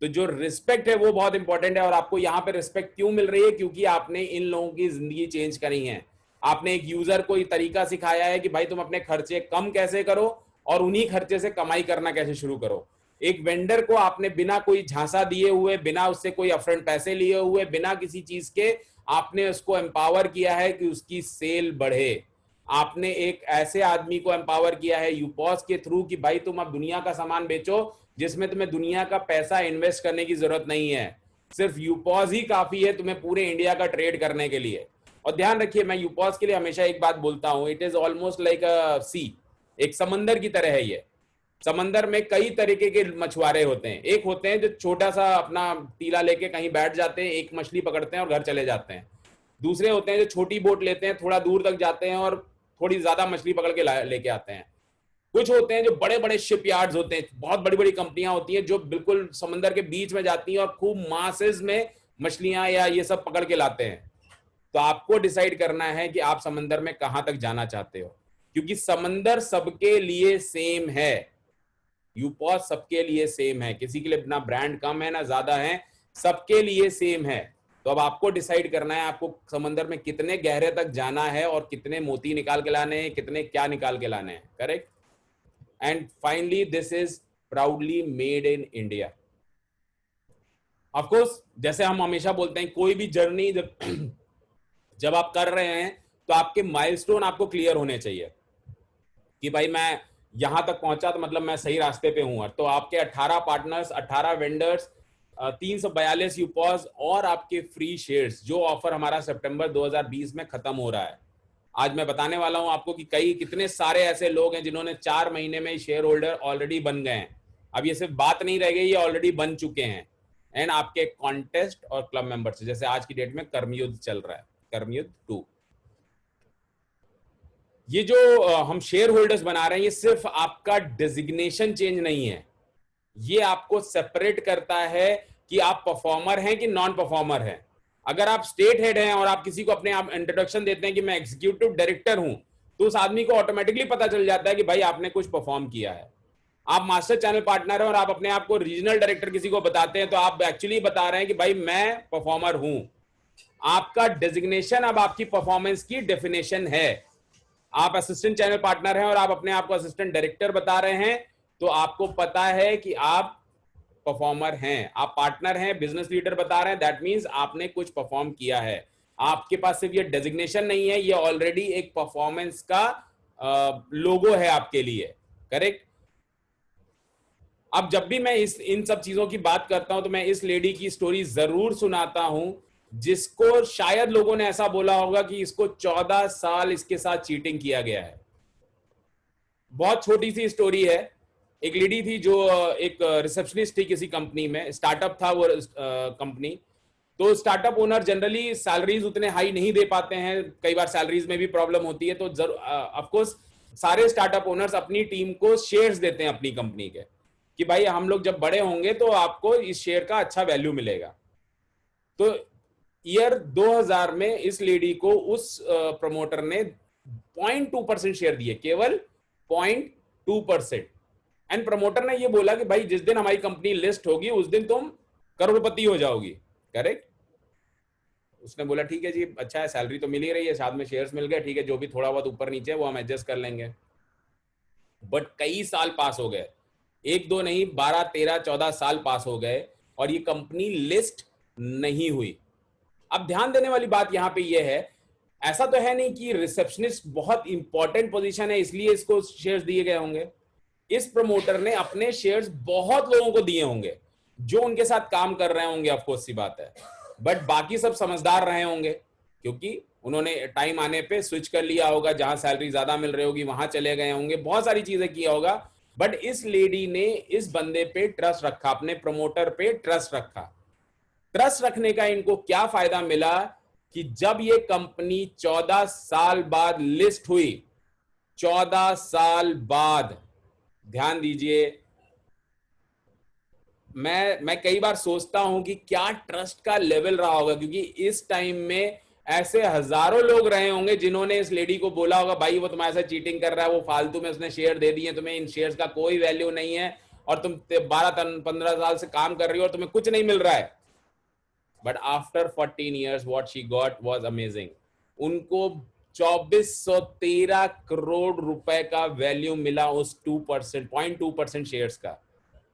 तो जो रिस्पेक्ट है वो बहुत इंपॉर्टेंट है। और आपको यहाँ पे रिस्पेक्ट क्यों मिल रही है? क्योंकि आपने इन लोगों की जिंदगी चेंज करी है। आपने एक यूजर को ये तरीका सिखाया है कि भाई तुम अपने खर्चे कम कैसे करो, और उन्हीं खर्चे से कमाई करना कैसे शुरू करो। एक वेंडर को आपने बिना कोई झांसा दिए हुए, बिना उससे कोई अपफ्रंट पैसे लिए हुए, बिना किसी चीज के, आपने उसको एम्पावर किया है कि उसकी सेल बढ़े। आपने एक ऐसे आदमी को एम्पावर किया है यूपॉस के थ्रू कि भाई तुम अब दुनिया का सामान बेचो जिसमें तुम्हें दुनिया का पैसा इन्वेस्ट करने की जरूरत नहीं है। सिर्फ यूपॉस ही काफी है तुम्हें पूरे इंडिया का ट्रेड करने के लिए। और ध्यान रखिए, मैं यूपॉस के लिए हमेशा एक बात बोलता हूं, it is almost like a sea, एक समंदर की तरह है ये। समंदर में कई तरीके के मछुआरे होते हैं। एक होते हैं जो छोटा सा अपना टीला लेके कहीं बैठ जाते हैं, एक मछली पकड़ते हैं और घर चले जाते हैं। दूसरे होते हैं जो छोटी बोट लेते हैं, थोड़ा दूर तक जाते हैं और थोड़ी ज्यादा मछली पकड़ के लेके आते हैं। कुछ होते हैं जो बड़े बड़े शिप यार्ड्स होते हैं, बहुत बड़ी बड़ी कंपनियां होती हैं जो बिल्कुल समंदर के बीच में जाती हैं और खूब मासेस में मछलियां या ये सब पकड़ के लाते हैं। तो आपको डिसाइड करना है कि आप समंदर में कहां तक जाना चाहते हो, क्योंकि समंदर सबके लिए सेम है। यूपॉस सबके लिए सेम है, किसी के लिए ना ब्रांड कम है ना ज्यादा है, सबके लिए सेम है। तो अब आपको डिसाइड करना है आपको समंदर में कितने गहरे तक जाना है और कितने मोती निकाल के लाने हैं, कितने क्या निकाल के लाने हैं। Correct. And finally this is proudly made in India. Of course जैसे हम हमेशा बोलते हैं, कोई भी जर्नी जब आप कर रहे हैं तो आपके माइलस्टोन आपको क्लियर होने चाहिए कि भाई मैं यहां तक पहुंचा तो मतलब मैं सही रास्ते पे हूं। तो आपके 18 पार्टनर्स, 18 वेंडर्स, 342 यूपॉस और आपके फ्री शेयर्स, जो ऑफर हमारा सितंबर 2020 में खत्म हो रहा है। आज मैं बताने वाला हूं आपको कि कितने सारे ऐसे लोग हैं जिन्होंने 4 महीने में शेयर होल्डर ऑलरेडी बन गए हैं। अब ये सिर्फ बात नहीं रह गई, ये ऑलरेडी बन चुके हैं। एंड आपके कॉन्टेस्ट और क्लब मेंबर्स, जैसे आज की डेट में कर्मयुद्ध चल रहा है, कर्मयुद्ध 2। ये जो हम शेयर होल्डर्स बना रहे हैं, ये सिर्फ आपका डेजिग्नेशन चेंज नहीं है, ये आपको सेपरेट करता है कि आप परफॉर्मर हैं कि नॉन परफॉर्मर हैं। अगर आप स्टेट हेड हैं और आप किसी को अपने आप इंट्रोडक्शन देते हैं कि मैं एग्जीक्यूटिव डायरेक्टर हूं, तो उस आदमी को ऑटोमेटिकली पता चल जाता है कि भाई आपने कुछ परफॉर्म किया है। आप मास्टर चैनल पार्टनर हैं और आप अपने आप को रीजनल डायरेक्टर किसी को बताते हैं, तो आप एक्चुअली बता रहे हैं कि भाई मैं परफॉर्मर हूं। आपका डेजिग्नेशन अब आपकी परफॉर्मेंस की डेफिनेशन है। आप असिस्टेंट चैनल पार्टनर हैं और आप अपने आप को असिस्टेंट डायरेक्टर बता रहे हैं, तो आपको पता है कि आप परफॉर्मर हैं, आप पार्टनर हैं, बिजनेस लीडर बता रहे हैं, दैट मींस आपने कुछ परफॉर्म किया है। आपके पास सिर्फ ये डेजिग्नेशन नहीं है, ये ऑलरेडी एक परफॉर्मेंस का लोगो है आपके लिए, करेक्ट। अब जब भी मैं इन सब चीजों की बात करता हूं तो मैं इस लेडी की स्टोरी जरूर सुनाता हूं, जिसको शायद लोगों ने ऐसा बोला होगा कि इसको 14 साल इसके साथ चीटिंग किया गया है। बहुत छोटी सी स्टोरी है। एक लेडी थी जो एक रिसेप्शनिस्ट थी किसी कंपनी में, स्टार्टअप था वो कंपनी। तो स्टार्टअप ओनर जनरली सैलरीज उतने हाई नहीं दे पाते हैं, कई बार सैलरीज में भी प्रॉब्लम होती है। तो ऑफ कोर्स सारे स्टार्टअप ओनर्स अपनी टीम को शेयर्स देते हैं अपनी कंपनी के, कि भाई हम लोग जब बड़े होंगे तो आपको इस शेयर का अच्छा वैल्यू मिलेगा। तो ईयर 2000 में इस लेडी को उस प्रमोटर ने 0.2% शेयर दिए, केवल 0.2%। एंड प्रमोटर ने ये बोला कि भाई जिस दिन हमारी कंपनी लिस्ट होगी उस दिन तुम करोड़पति हो जाओगी, करेक्ट। उसने बोला ठीक है जी, अच्छा है, सैलरी तो मिल ही रही है, साथ में शेयर्स मिल गए, ठीक है, जो भी थोड़ा बहुत ऊपर नीचे वो हम एडजस्ट कर लेंगे। बट कई साल पास हो गए, 1 2 नहीं 12 13 14 साल पास हो गए और ये कंपनी लिस्ट नहीं हुई। अब ध्यान देने वाली बात यहां पे ये है, ऐसा तो है नहीं कि रिसेप्शनिस्ट बहुत इंपॉर्टेंट पोजीशन है इसलिए इसको शेयर्स दिए गए होंगे। इस प्रमोटर ने अपने शेयर्स बहुत लोगों को दिए होंगे जो उनके साथ काम कर रहे होंगे, ऑफ कोर्स सी बात है। बट बाकी सब समझदार रहे होंगे क्योंकि उन्होंने टाइम आने पे स्विच कर लिया होगा, जहां सैलरी ज्यादा मिल रही होगी वहां चले गए होंगे, बहुत सारी चीजें किया होगा। बट इस लेडी ने इस बंदे पे ट्रस्ट रखा, अपने प्रमोटर पे ट्रस्ट रखा। ट्रस्ट रखने का इनको क्या फायदा मिला कि जब ये कंपनी 14 साल बाद लिस्ट हुई, 14 साल बाद, ध्यान दीजिए, मैं कई बार सोचता हूं कि क्या ट्रस्ट का लेवल रहा होगा, क्योंकि इस टाइम में ऐसे हजारों लोग रहे होंगे जिन्होंने इस लेडी को बोला होगा भाई वो तुम्हारे साथ चीटिंग कर रहा है, वो फालतू में उसने शेयर दे दिए, तुम्हें इन शेयर्स का कोई वैल्यू नहीं है और तुम 12-15 साल से काम कर रही हो और तुम्हें कुछ नहीं मिल रहा है। But after 14 years what she got was amazing। उनको 2413 करोड़ रुपए का वैल्यू मिला उस 2%, 0.2% शेयर्स का।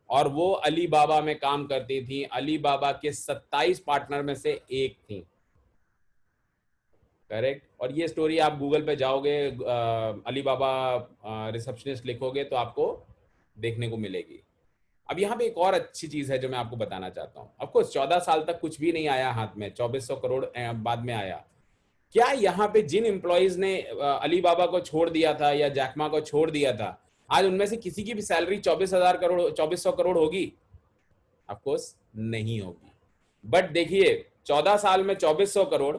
और वो अली बाबा में काम करती थी, अली बाबा के 27 पार्टनर में से एक थी, करेक्ट। और ये स्टोरी आप गूगल पे जाओगे, अली बाबा रिसेप्शनिस्ट लिखोगे तो आपको देखने को मिलेगी। अब यहाँ पे एक और अच्छी चीज है जो मैं आपको बताना चाहता हूँ। ऑफ कोर्स 14 साल तक कुछ भी नहीं आया हाथ में, 2400 करोड़ बाद में आया। क्या यहाँ पे जिन एम्प्लॉइज ने अली बाबा को छोड़ दिया था या जैकमा को छोड़ दिया था, आज उनमें से किसी की भी सैलरी 2400 करोड़ होगी? ऑफ कोर्स नहीं होगी। बट देखिए 14 साल में 2400 करोड़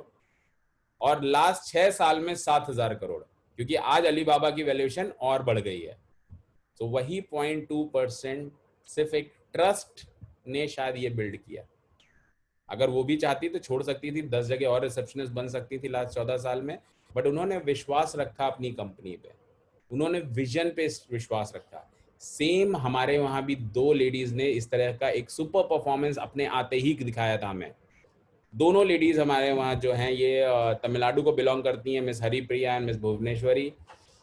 और लास्ट 6 साल में 7000 करोड़, क्योंकि आज अली बाबा की वैल्यूएशन और बढ़ गई है। तो वही 0.2% सिर्फ एक ट्रस्ट ने शायद ये बिल्ड किया। अगर वो भी चाहती तो छोड़ सकती थी, 10 जगह और रिसेप्शनिस्ट बन सकती थी लास्ट 14 साल में। बट उन्होंने विश्वास रखा अपनी कंपनी पे, उन्होंने विजन पे विश्वास रखा। सेम हमारे वहां भी 2 लेडीज ने इस तरह का एक सुपर परफॉर्मेंस अपने आते ही दिखाया था हमें। दोनों लेडीज हमारे वहाँ जो हैं ये तमिलनाडु को बिलोंग करती हैं, miss Haripriya and miss Bhuvaneshwari.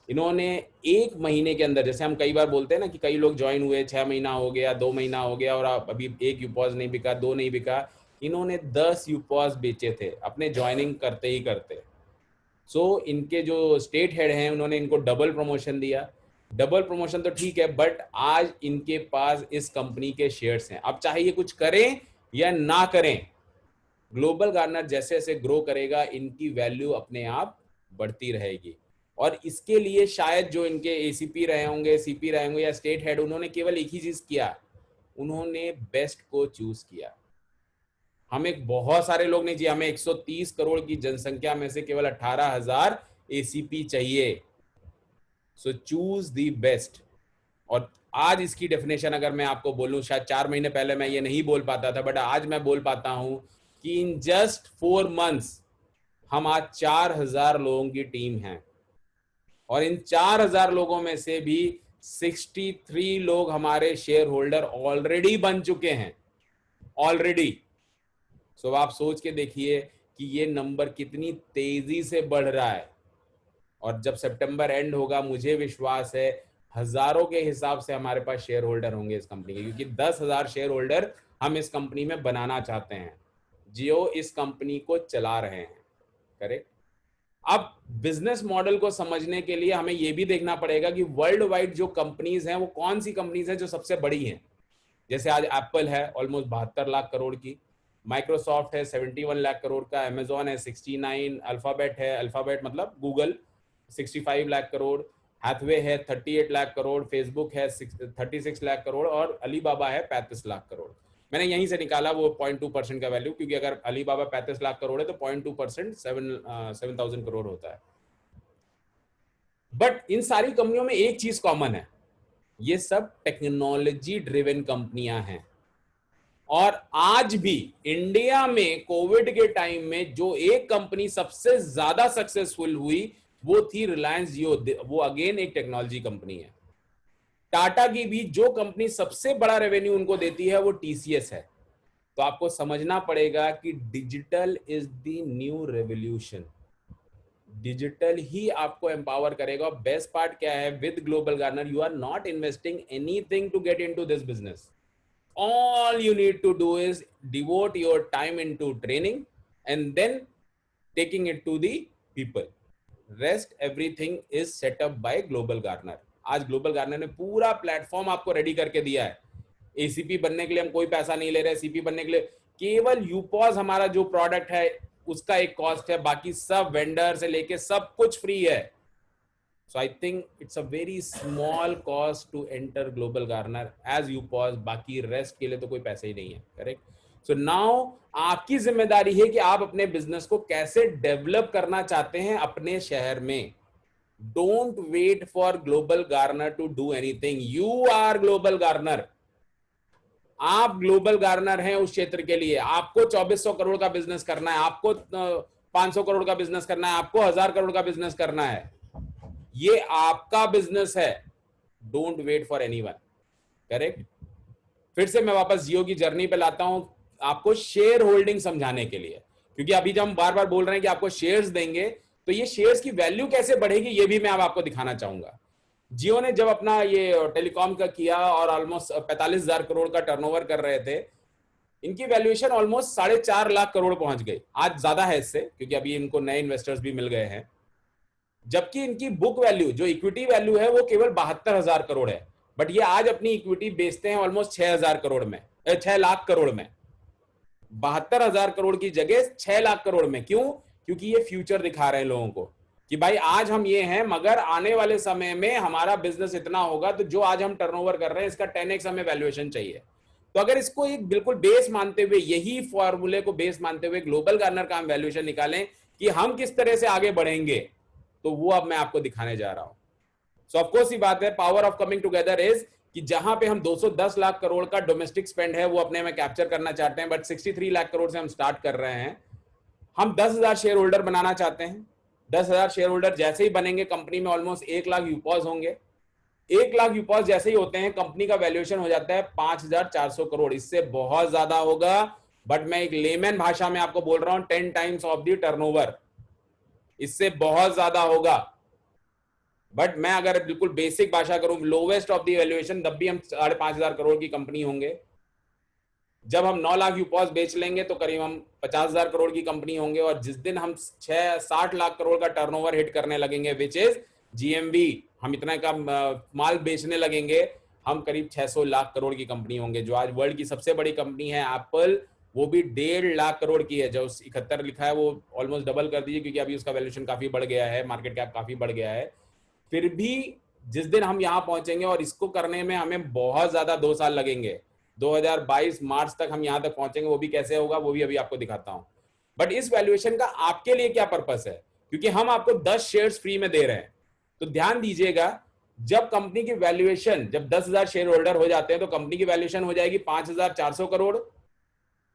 इन्होंने 1 महीने के अंदर, जैसे हम कई बार बोलते हैं ना कि कई लोग ज्वाइन हुए 6 महीना हो गया, 2 महीना हो गया और अभी 1 यूपॉज नहीं बिका, 2 नहीं बिका, इन्होंने 10 यूपॉज बेचे थे अपने ज्वाइनिंग करते ही करते। सो इनके जो स्टेट हेड हैं उन्होंने इनको डबल प्रमोशन दिया। डबल प्रमोशन तो ठीक है, बट आज इनके पास इस कंपनी के शेयर्स हैं। अब चाहे ये कुछ करें या ना करें, ग्लोबल गार्नर जैसे जैसे ग्रो करेगा इनकी वैल्यू अपने आप बढ़ती रहेगी। और इसके लिए शायद जो इनके एसीपी रहे होंगे, सीपी रहे होंगे या स्टेट हेड, उन्होंने केवल एक ही चीज किया, उन्होंने बेस्ट को चूज किया। हमें बहुत सारे लोग नहीं चाहिए, हमें 130 करोड़ की जनसंख्या में से केवल 18,000 एसीपी चाहिए। So choose the best. और आज इसकी डेफिनेशन अगर मैं आपको बोलूं, शायद 4 महीने पहले मैं ये नहीं बोल पाता था, बट आज मैं बोल पाता हूं कि इन जस्ट 4 months हम आज 4000 लोगों की टीम है और इन 4000 लोगों में से भी 63 लोग हमारे शेयर होल्डर ऑलरेडी बन चुके हैं, ऑलरेडी। सो आप सोच के देखिए कि ये नंबर कितनी तेजी से बढ़ रहा है। और जब सितंबर एंड होगा, मुझे विश्वास है हजारों के हिसाब से हमारे पास शेयर होल्डर होंगे इस कंपनी के, क्योंकि 10,000 शेयर होल्डर हम इस कंपनी में बनाना चाहते हैं। जियो इस कंपनी को चला रहे हैं, करेक्ट। अब बिजनेस मॉडल को समझने के लिए हमें यह भी देखना पड़ेगा कि वर्ल्ड वाइड जो कंपनीज हैं वो कौन सी कंपनीज हैं जो सबसे बड़ी हैं। जैसे आज एप्पल है ऑलमोस्ट 72 लाख करोड़ की, माइक्रोसॉफ्ट है 71 लाख करोड़ का, अमेजॉन है 69, अल्फाबेट है, अल्फाबेट मतलब गूगल 65 लाख करोड़, हैथवे है 38 लाख करोड़, फेसबुक है 36 लाख करोड़ और अलीबाबा है 35 लाख करोड़। मैंने यहीं से निकाला वो 0.2% का वैल्यू, क्योंकि अगर अलीबाबा 35 लाख करोड़ है तो 0.2% 7,000 करोड़ होता है। बट इन सारी कंपनियों में एक चीज कॉमन है, ये सब टेक्नोलॉजी ड्रिवन कंपनियां हैं। और आज भी इंडिया में कोविड के टाइम में जो एक कंपनी सबसे ज्यादा सक्सेसफुल हुई वो थी रिलायंस जियो। वो अगेन एक टेक्नोलॉजी कंपनी है। टाटा की भी जो कंपनी सबसे बड़ा रेवेन्यू उनको देती है वो टीसीएस है। तो आपको समझना पड़ेगा कि digital is the new revolution. Digital ही आपको एम्पावर करेगा। बेस्ट पार्ट क्या है, with global garner you are not investing anything to get into this business. All you need to do is devote your time into training and then taking it to the people. Rest everything is set up by Global Garner. आज global Garner ने पूरा platform आपको ready करके दिया है। ACP बनने के लिए हम कोई पैसा नहीं ले रहे, सीपी बनने के लिए केवल यूपॉज हमारा जो प्रोडक्ट है उसका एक कॉस्ट है, बाकी सब वेंडर से लेके सब कुछ फ्री है। So I think it's a very small cost to enter Global Garner as you pause. बाकी रेस्ट के लिए तो कोई पैसे ही नहीं है, करेक्ट। सो नाउ आपकी जिम्मेदारी है कि आप अपने बिजनेस को कैसे डेवलप करना चाहते हैं अपने शहर में। Don't wait for Global Garner to do anything, you are Global Garner. आप ग्लोबल गार्नर हैं उस क्षेत्र के लिए। आपको 2400 करोड़ का बिजनेस करना है, आपको 500 करोड़ का बिजनेस करना है, आपको 1000 करोड़ का बिजनेस करना है। ये आपका बिजनेस है। Don't wait for anyone, correct. फिर से मैं वापस जियो की जर्नी पे लाता हूं आपको शेयर होल्डिंग समझाने के लिए, क्योंकि अभी जब हम बार बार बोल रहे हैं कि आपको शेयर्स देंगे तो ये शेयर्स की वैल्यू कैसे बढ़ेगी ये भी मैं अब आपको दिखाना चाहूंगा। जियो ने जब अपना ये टेलीकॉम का किया और ऑलमोस्ट 45,000 करोड़ का टर्नओवर कर रहे थे, इनकी वैल्यूएशन ऑलमोस्ट 4.5 लाख करोड़ पहुंच गई। आज ज्यादा है इससे, क्योंकि अभी इनको नए इन्वेस्टर्स भी मिल गए हैं। जबकि इनकी बुक वैल्यू जो इक्विटी वैल्यू है वो केवल 72,000 करोड़ है। बट ये आज अपनी इक्विटी बेचते हैं ऑलमोस्ट 6,000 करोड़ में, 6 लाख करोड़ में। 72,000 करोड़ की जगह 6 लाख करोड़ में। क्यों? क्योंकि ये फ्यूचर दिखा रहे हैं लोगों को कि भाई आज हम ये हैं, मगर आने वाले समय में हमारा बिजनेस इतना होगा तो जो आज हम टर्नओवर कर रहे हैं इसका 10x हमें वैल्यूएशन चाहिए। तो अगर इसको एक बिल्कुल बेस मानते हुए, यही फॉर्मूले को बेस मानते हुए ग्लोबल गार्नर का हम वैल्यूएशन निकालें कि हम किस तरह से आगे बढ़ेंगे, तो वो अब मैं आपको दिखाने जा रहा हूं। सो ऑफ कोर्स ये बात है, power of coming together is कि जहां पे हम 210 लाख करोड़ का डोमेस्टिक स्पेंड है वो अपने में कैप्चर करना चाहते हैं, बट 63 लाख करोड़ से हम स्टार्ट कर रहे हैं। हम 10,000 शेयर होल्डर बनाना चाहते हैं। 10,000 शेयर होल्डर जैसे ही बनेंगे कंपनी में ऑलमोस्ट 1 लाख यूपॉज होंगे। 1 लाख यूपॉज जैसे ही होते हैं कंपनी का वैल्यूएशन हो जाता है 5,400 करोड़। इससे बहुत ज्यादा होगा, बट मैं एक लेमैन भाषा में आपको बोल रहा हूं 10 टाइम्स ऑफ द टर्नओवर। इससे बहुत ज्यादा होगा। बट मैं अगर बिल्कुल बेसिक भाषा करूं, लोवेस्ट ऑफ द वैल्यूएशन, तब भी हम 5,500 करोड़ की कंपनी होंगे। जब हम 9 लाख यूपॉज बेच लेंगे तो करीब हम 50,000 करोड़ की कंपनी होंगे। और जिस दिन हम 60 लाख करोड़ का टर्नओवर हिट करने लगेंगे, विच इज जीएमवी, हम इतना का माल बेचने लगेंगे, हम करीब 600 लाख करोड़ की कंपनी होंगे। जो आज वर्ल्ड की सबसे बड़ी कंपनी है एप्पल, वो भी 1.5 लाख करोड़ की है। जो 71 लिखा है वो ऑलमोस्ट डबल कर दीजिए, क्योंकि अभी उसका वैल्यूएशन काफी बढ़ गया है, मार्केट कैप काफी बढ़ गया है। फिर भी जिस दिन हम यहां पहुंचेंगे, और इसको करने में हमें बहुत ज्यादा 2 साल लगेंगे, 2022 मार्च तक हम यहां तक पहुंचेंगे। वो भी कैसे होगा वो भी अभी आपको दिखाता हूं। बट इस वैल्यूएशन का आपके लिए क्या पर्पस है, क्योंकि हम आपको 10 शेयर्स फ्री में दे रहे हैं। तो ध्यान दीजिएगा, जब कंपनी की वैल्यूएशन, जब 10,000 शेयर होल्डर हो जाते हैं तो कंपनी की वैल्यूएशन हो जाएगी 5,400 करोड़,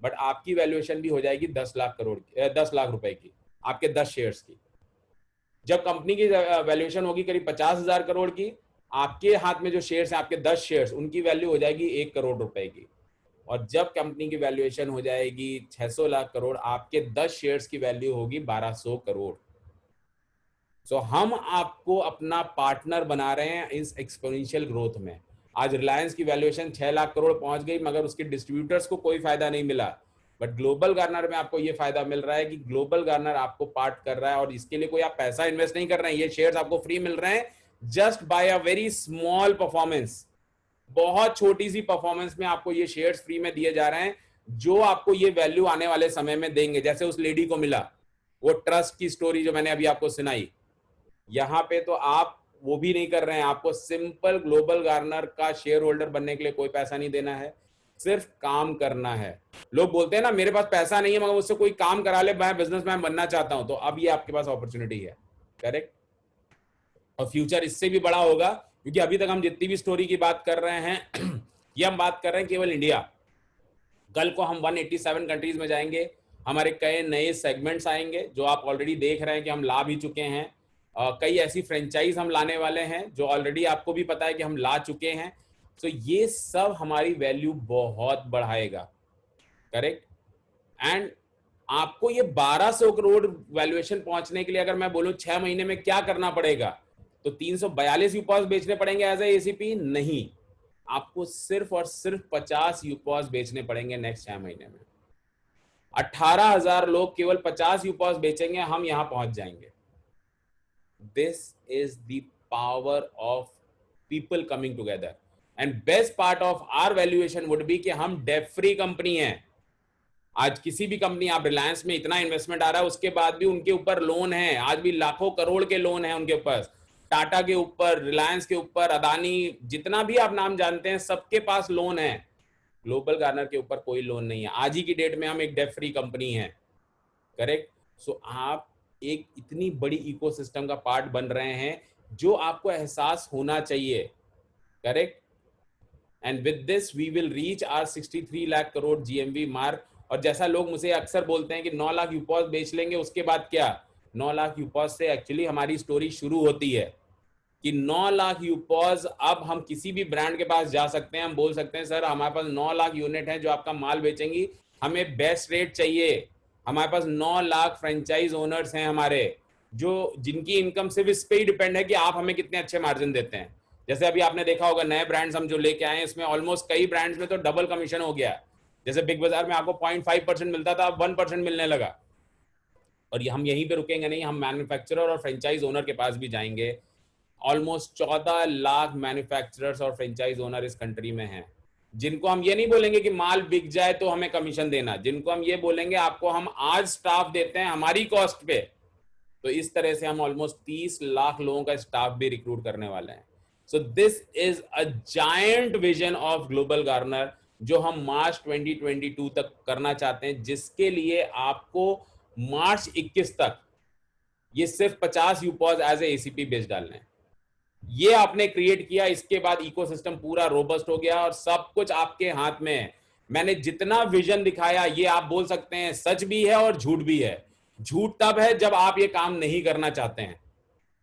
बट आपकी वैल्यूएशन भी हो जाएगी 10 लाख करोड़, 10 लाख रुपए की, आपके 10 शेयर्स की। जब कंपनी की वैल्यूएशन होगी करीब 50,000 करोड़ की, आपके हाथ में जो शेयर्स हैं, आपके 10 शेयर्स, उनकी वैल्यू हो जाएगी 1 करोड़ रुपए की। और जब कंपनी की वैल्यूएशन हो जाएगी 600 लाख करोड़, आपके 10 शेयर्स की वैल्यू होगी 1,200 करोड़। सो हम आपको अपना पार्टनर बना रहे हैं इस एक्सपोनेंशियल ग्रोथ में। आज रिलायंस की वैल्यूएशन 6 लाख करोड़ पहुंच गई, मगर उसके डिस्ट्रीब्यूटर्स को कोई फायदा नहीं मिला। बट ग्लोबल गार्नर में आपको ये फायदा मिल रहा है कि ग्लोबल गार्नर आपको पार्ट कर रहा है, और इसके लिए कोई आप पैसा इन्वेस्ट नहीं कर रहे हैं, ये शेयर्स आपको फ्री मिल रहे हैं just by a very small performance. बहुत छोटी सी परफॉर्मेंस में आपको ये शेयर्स फ्री में दिए जा रहे हैं, जो आपको ये वैल्यू आने वाले समय में देंगे। जैसे उस लेडी को मिला, वो ट्रस्ट की स्टोरी जो मैंने अभी आपको सुनाई, यहां पे तो आप वो भी नहीं कर रहे हैं। आपको सिंपल ग्लोबल गार्नर का शेयर होल्डर बनने के लिए कोई पैसा नहीं देना है, सिर्फ काम करना है। लोग बोलते हैं ना मेरे पास पैसा नहीं है मगर मुझसे कोई काम करा ले, मैं बिजनेसमैन बनना चाहता हूं, तो अब ये आपके पास अपॉर्चुनिटी है। करेक्ट। और फ्यूचर इससे भी बड़ा होगा, क्योंकि अभी तक हम जितनी भी स्टोरी की बात कर रहे हैं ये हम बात कर रहे हैं केवल इंडिया। कल को हम 187 कंट्रीज में जाएंगे, हमारे कई नए सेगमेंट्स आएंगे जो आप ऑलरेडी देख रहे हैं कि हम ला भी चुके हैं। कई ऐसी फ्रेंचाइज हम लाने वाले हैं जो ऑलरेडी आपको भी पता है कि हम ला चुके हैं। तो ये सब हमारी वैल्यू बहुत बढ़ाएगा। करेक्ट। एंड आपको ये 1200 करोड़ वैल्यूएशन पहुंचने के लिए अगर मैं बोलूं 6 महीने में क्या करना पड़ेगा, तो 342 यूपॉस बेचने पड़ेंगे एज ए एसीपी? नहीं, आपको सिर्फ और सिर्फ 50 यूपॉस बेचने पड़ेंगे नेक्स्ट 6 महीने में। 18,000 लोग केवल 50 यूपॉस बेचेंगे, हम यहां पहुंच जाएंगे। This is the power of people coming together. And best part of our valuation would be कि हम डेट फ्री कंपनी है। आज किसी भी कंपनी, आप रिलायंस में इतना इन्वेस्टमेंट आ रहा है उसके बाद भी उनके ऊपर लोन है, आज भी लाखों करोड़ के लोन है उनके ऊपर, टाटा के ऊपर, रिलायंस के ऊपर, अदानी, जितना भी आप नाम जानते हैं सबके पास लोन है। ग्लोबल गार्नर के ऊपर कोई लोन नहीं है। आज ही की डेट में हम एक डेट फ्री कंपनी है। करेक्ट। सो आप एक इतनी बड़ी इकोसिस्टम का पार्ट बन रहे हैं जो आपको एहसास होना चाहिए। Correct. And with this we will reach our 63 lakh crore GMV mark. और जैसा लोग मुझे अक्सर बोलते हैं कि 9 लाख यूपॉस बेच लेंगे उसके बाद क्या, 9 लाख यूपॉस से एक्चुअली हमारी स्टोरी शुरू होती है कि 9 लाख यूपॉस अब हम किसी भी ब्रांड के पास जा सकते हैं, हम बोल सकते हैं सर हमारे पास 9 लाख यूनिट है जो आपका माल बेचेंगी, हमें बेस्ट रेट चाहिए। हमारे पास 9 लाख फ्रेंचाइज ओनर्स हैं हमारे, जो जिनकी इनकम सिर्फ इस पे ही डिपेंड है कि आप हमें कितने अच्छे मार्जिन देते हैं। जैसे अभी आपने देखा होगा नए ब्रांड्स हम जो लेके आए हैं, इसमें ऑलमोस्ट कई ब्रांड्स में तो डबल कमीशन हो गया। जैसे बिग बाजार में आपको 0.5% मिलता था, अब 1% मिलने लगा। और हम यहीं पे रुकेंगे नहीं, हम मैन्युफैक्चरर और फ्रेंचाइज ओनर के पास भी जाएंगे। ऑलमोस्ट 14 लाख मैन्युफैक्चरर्स और फ्रेंचाइज ओनर इस कंट्री में हैं, जिनको हम ये नहीं बोलेंगे कि माल बिक जाए तो हमें कमीशन देना, जिनको हम ये बोलेंगे आपको हम आज स्टाफ देते हैं हमारी कॉस्ट पे। तो इस तरह से हम ऑलमोस्ट 30 लाख लोगों का स्टाफ भी रिक्रूट करने वाले हैं। So this is a giant vision of global Garner जो हम मार्च 2022 तक करना चाहते हैं, जिसके लिए आपको मार्च 21 तक ये सिर्फ 50 यूपॉस एज ए एसीपी बेच डालने हैं। ये आपने क्रिएट किया, इसके बाद इकोसिस्टम पूरा रोबस्ट हो गया और सब कुछ आपके हाथ में है। मैंने जितना विजन दिखाया ये आप बोल सकते हैं सच भी है और झूठ भी है। झूठ तब है जब आप ये काम नहीं करना चाहते हैं,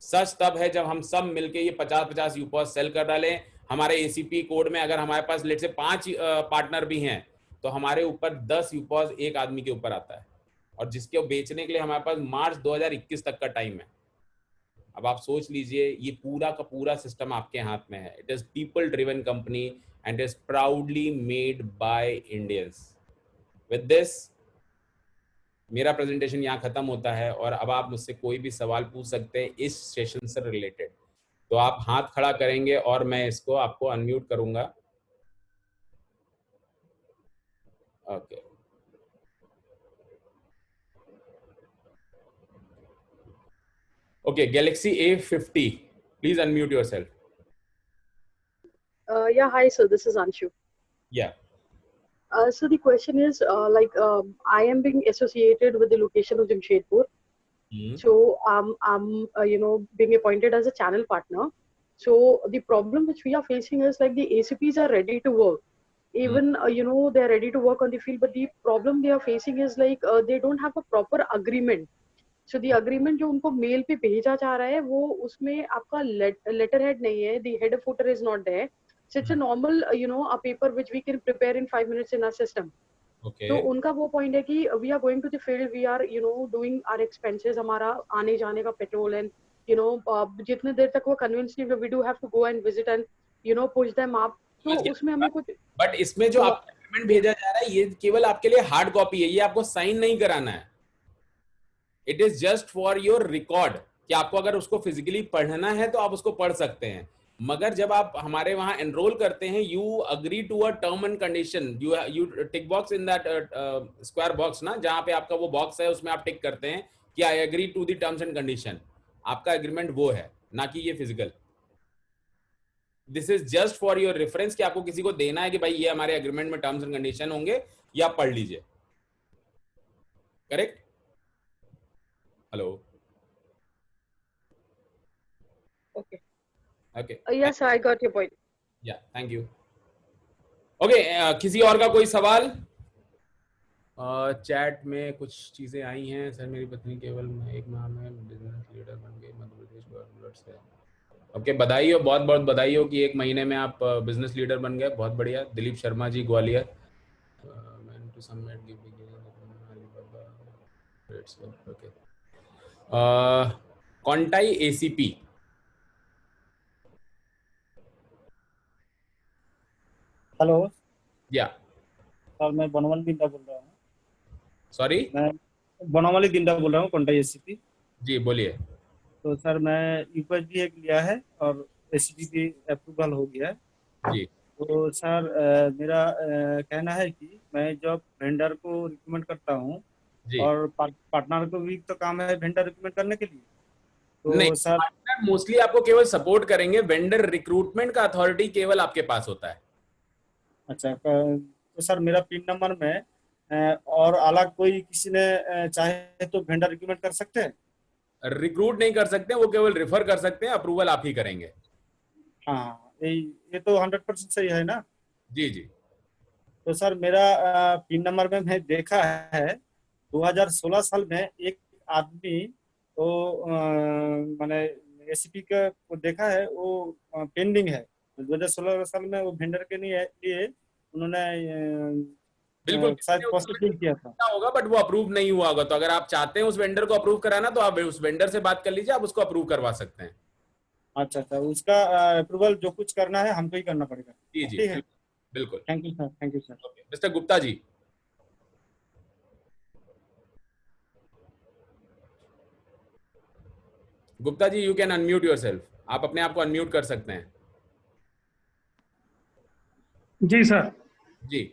सच तब है जब हम सब मिलके ये 50-50 यूपॉस सेल कर डालें। हमारे एसीपी कोड में अगर हमारे पास लेट से 5 पार्टनर भी हैं तो हमारे ऊपर 10 यूपॉस एक आदमी के ऊपर आता है, और जिसके बेचने के लिए हमारे पास मार्च 2021 तक का टाइम है। अब आप सोच लीजिए ये पूरा का पूरा सिस्टम आपके हाथ में है। It is people driven company and is proudly made by Indians. With this मेरा प्रेजेंटेशन यहाँ खत्म होता है, और अब आप मुझसे कोई भी सवाल पूछ सकते हैं इस सेशन से रिलेटेड। तो आप हाथ खड़ा करेंगे और मैं इसको आपको अनम्यूट करूंगा। Okay. Okay, Galaxy A50, please unmute yourself. Yeah, hi sir, this is Anshu. Yeah. So the question is, I am being associated with the location of Jamshedpur. So I'm being appointed as a channel partner. So the problem which we are facing is like the ACPs are ready to work. Even they're ready to work on the field, but the problem they are facing is like they don't have a proper agreement. So the agreement जो उनको mail पे भेजा जा रहा है वो उसमें आपका लेटर हेड नहीं है, the header footer is not there. So it's a normal a paper which we can prepare in 5 minutes in our system. Okay. तो उनका वो पॉइंट है कि we are going to the field, we are doing our expenses, हमारा आने जाने का petrol and जितने देर तक वो कन्विंस नहीं, we do have to go and visit and push them up. तो उसमें हमें कुछ, बट इसमें जो आपको एग्रीमेंट भेजा जा रहा है ये केवल आपके लिए हार्ड कॉपी है, ये आपको साइन नहीं कराना है। It is just for your record कि आपको अगर उसको फिजिकली पढ़ना है तो आप उसको पढ़ सकते हैं, मगर जब आप हमारे वहां एनरोल करते हैं you agree to a term and condition, you tick box in that square box ना, जहां पे आपका वो बॉक्स है उसमें आप टिक करते हैं कि I agree to the terms and condition. आपका एग्रीमेंट वो है, ना कि ये physical. This is just for your reference कि आपको किसी को देना है कि भाई ये हमारे एग्रीमेंट में टर्म्स एंड कंडीशन होंगे, या पढ़ लीजिए। Correct? Hello? Okay okay, yes I got your point. या थैंक यू। ओके, किसी और का कोई सवाल? चैट में कुछ चीजें आई हैं। सर मेरी पत्नी केवल 1 माह में बिजनेस लीडर बन गई, मध्य प्रदेश गवर्नमेंट से। ओके, बधाई हो, बहुत बहुत बधाई हो कि 1 महीने में आप बिजनेस लीडर बन गए, बहुत बढ़िया। दिलीप शर्मा जी, ग्वालियर। कॉन्टाई एसीपी। हेलो या सर, मैं बनवाली दिंडा बोल रहा हूँ। सॉरी? मैं बनवाली दिंडा बोल रहा हूँ, कॉन्टाई एसीपी। जी बोलिए। तो सर मैं यूपीएसबी एक लिया है और एसीपी की अप्रूवल हो गया है। जी तो सर मेरा कहना है कि मैं जब वेंडर को रिकमेंड करता हूँ जी। और पार्टनर को भी तो काम है वेंडर रिकमेंड करने के लिए। तो नहीं, सर पार्टनर मोस्टली आपको केवल सपोर्ट करेंगे, वेंडर रिक्रूटमेंट का अथॉरिटी केवल आपके पास होता है। अच्छा, तो सर मेरा पिन नंबर में और अलग कोई किसी ने चाहे तो वेंडर रिकमेंड कर सकते हैं? रिक्रूट नहीं कर सकते, वो केवल रेफर कर सकते हैं, अप्रूवल आप ही करेंगे। हाँ, ये तो 100% सही है ना? जी जी। तो सर मेरा पिन नंबर में मैं देखा है 2016 साल में एक आदमी तो मैंने एसीपी का वो देखा है, वो पेंडिंग है। 2016 साल में वो वेंडर के लिए उन्होंने बिल्कुल शायद प्रोसेसिंग किया था। होगा, बट वो अप्रूव नहीं हुआ होगा। तो अगर आप चाहते हैं उस वेंडर को अप्रूव कराना तो आप उस वेंडर से बात कर लीजिए, आप उसको अप्रूव करवा सकते हैं। अच्छा अच्छा, उसका अप्रूवल जो कुछ करना है हमको ही करना पड़ेगा? जी जी, ठीक है, बिल्कुल। Thank you sir, thank you sir. Mister Gupta ji. Gupta ji, you can unmute yourself. आप अपने आप को अनम्यूट कर सकते हैं। जी सर। जी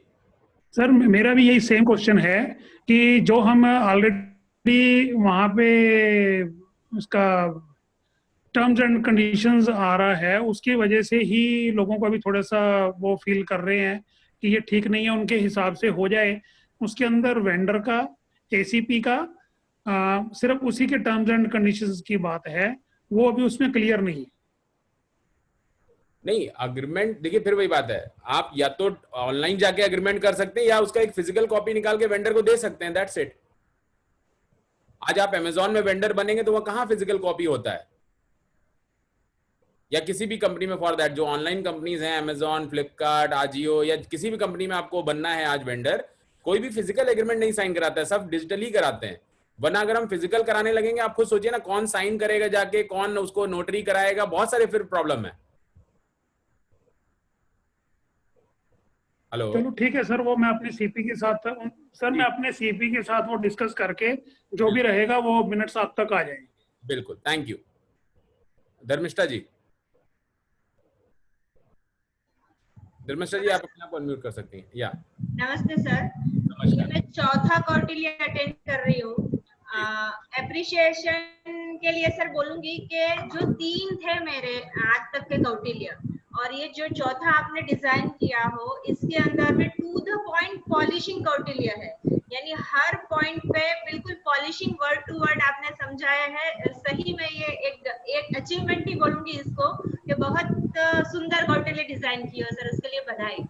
सर मेरा भी यही सेम क्वेश्चन है कि जो हम ऑलरेडी वहाँ पे उसका टर्म्स एंड कंडीशंस आ रहा है, उसकी वजह से ही लोगों को अभी थोड़ा सा वो फील कर रहे हैं कि ये ठीक नहीं है, उनके हिसाब से हो जाए। उसके अंदर वेंडर का, एसीपी का सिर्फ उसी के टर्म्स एंड कंडीशंस की बात है, वो अभी उसमें क्लियर नहीं है। नहीं, अग्रीमेंट देखिए फिर वही बात है, आप या तो ऑनलाइन जाके अग्रीमेंट कर सकते हैं या उसका एक फिजिकल कॉपी निकाल के वेंडर को दे सकते हैं, दैट्स इट। आज आप अमेजोन में वेंडर बनेंगे तो वह कहां फिजिकल कॉपी होता है, या किसी भी कंपनी में फॉर दैट जो ऑनलाइन कंपनीज हैं, अमेजोन, फ्लिपकार्ट, आजियो, या किसी भी कंपनी में आपको बनना है आज वेंडर, कोई भी फिजिकल एग्रीमेंट नहीं साइन कराता है, सब डिजिटली कराते हैं। वरना अगर हम फिजिकल कराने लगेंगे, आप खुद सोचिए ना, कौन साइन करेगा जाके, कौन उसको नोटरी कराएगा, बहुत सारे फिर प्रॉब्लम है। हेलो, चलो ठीक है सर, वो मैं अपने सीपी के साथ, सर मैं अपने सीपी के साथ वो डिस्कस करके जो भी रहेगा वो मिनट्स आप तक आ जाएंगे। बिल्कुल, थैंक यू। धर्मिष्ठा जी, धर्मिष्ठा जी आप अपने आप को अनम्यूट कर सकती हैं। या नमस्ते सर, नमस्कार। मैं चौथा कौटिल्य अटेंड कर रही हूँ। एप्रिशिएशन के लिए सर बोलूंगी कि जो 3 थे मेरे आज तक के कौटिल्य, और ये जो चौथा आपने डिजाइन किया हो, इसके अंदर में to the point polishing Kautilya है, यानी हर पॉइंट पे बिल्कुल पॉलिशिंग वर्ड टू वर्ड आपने समझाया है। सही में ये एक अचीवमेंट ही बोलूंगी इसको कि बहुत सुंदर कौटिल्य डिजाइन किया सर, उसके लिए बधाई।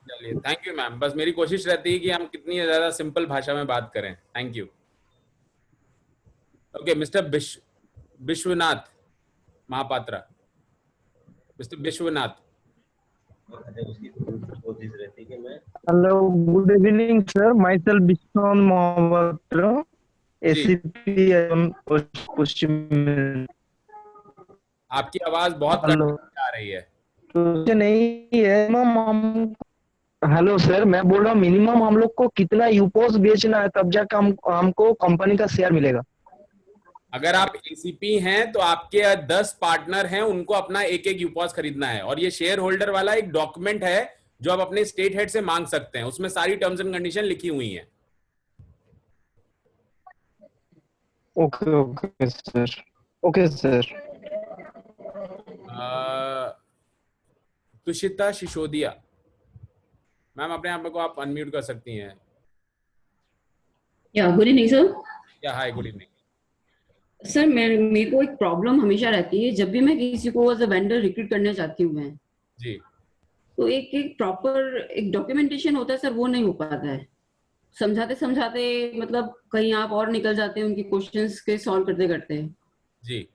चलिए, थैंक यू मैम। बस मेरी कोशिश रहती है कि हम कितनी ज्यादा सिंपल भाषा में बात करें। Thank you. Okay, mister Vishwanath Mahapatra, mister Vishwanath. Hello, good evening sir, myself Vishwanath Mahapatra, ACP पश्चिम। आपकी आवाज बहुत कट हेलो आ रही है। तो नहीं है मैम हम। हेलो सर, मैं बोल रहा हूँ मिनिमम हम लोग को कितना यूपोस बेचना है तब जाकर हमको कंपनी का शेयर मिलेगा। अगर आप एसीपी हैं तो आपके 10 पार्टनर हैं, उनको अपना एक एक यूपॉस खरीदना है, और ये शेयर होल्डर वाला एक डॉक्यूमेंट है जो आप अपने स्टेट हेड से मांग सकते हैं, उसमें सारी टर्म्स एंड कंडीशन लिखी हुई हैं। Okay okay sir, okay sir. Tushita Sisodia ma'am, अपने आप को आप अनम्यूट कर सकती हैं। या गुड इवनिंग सर। या हाय, गुड इवनिंग। सर मेरे को एक प्रॉब्लम हमेशा रहती है जब भी मैं किसी को एज अ वेंडर रिक्रूट करना चाहती हूँ मैं जी, तो एक प्रॉपर एक डॉक्यूमेंटेशन होता है सर, वो नहीं हो पाता है। समझाते समझाते मतलब कहीं आप और निकल जाते हैं उनके क्वेश्चंस के सॉल्व करते करते। जी,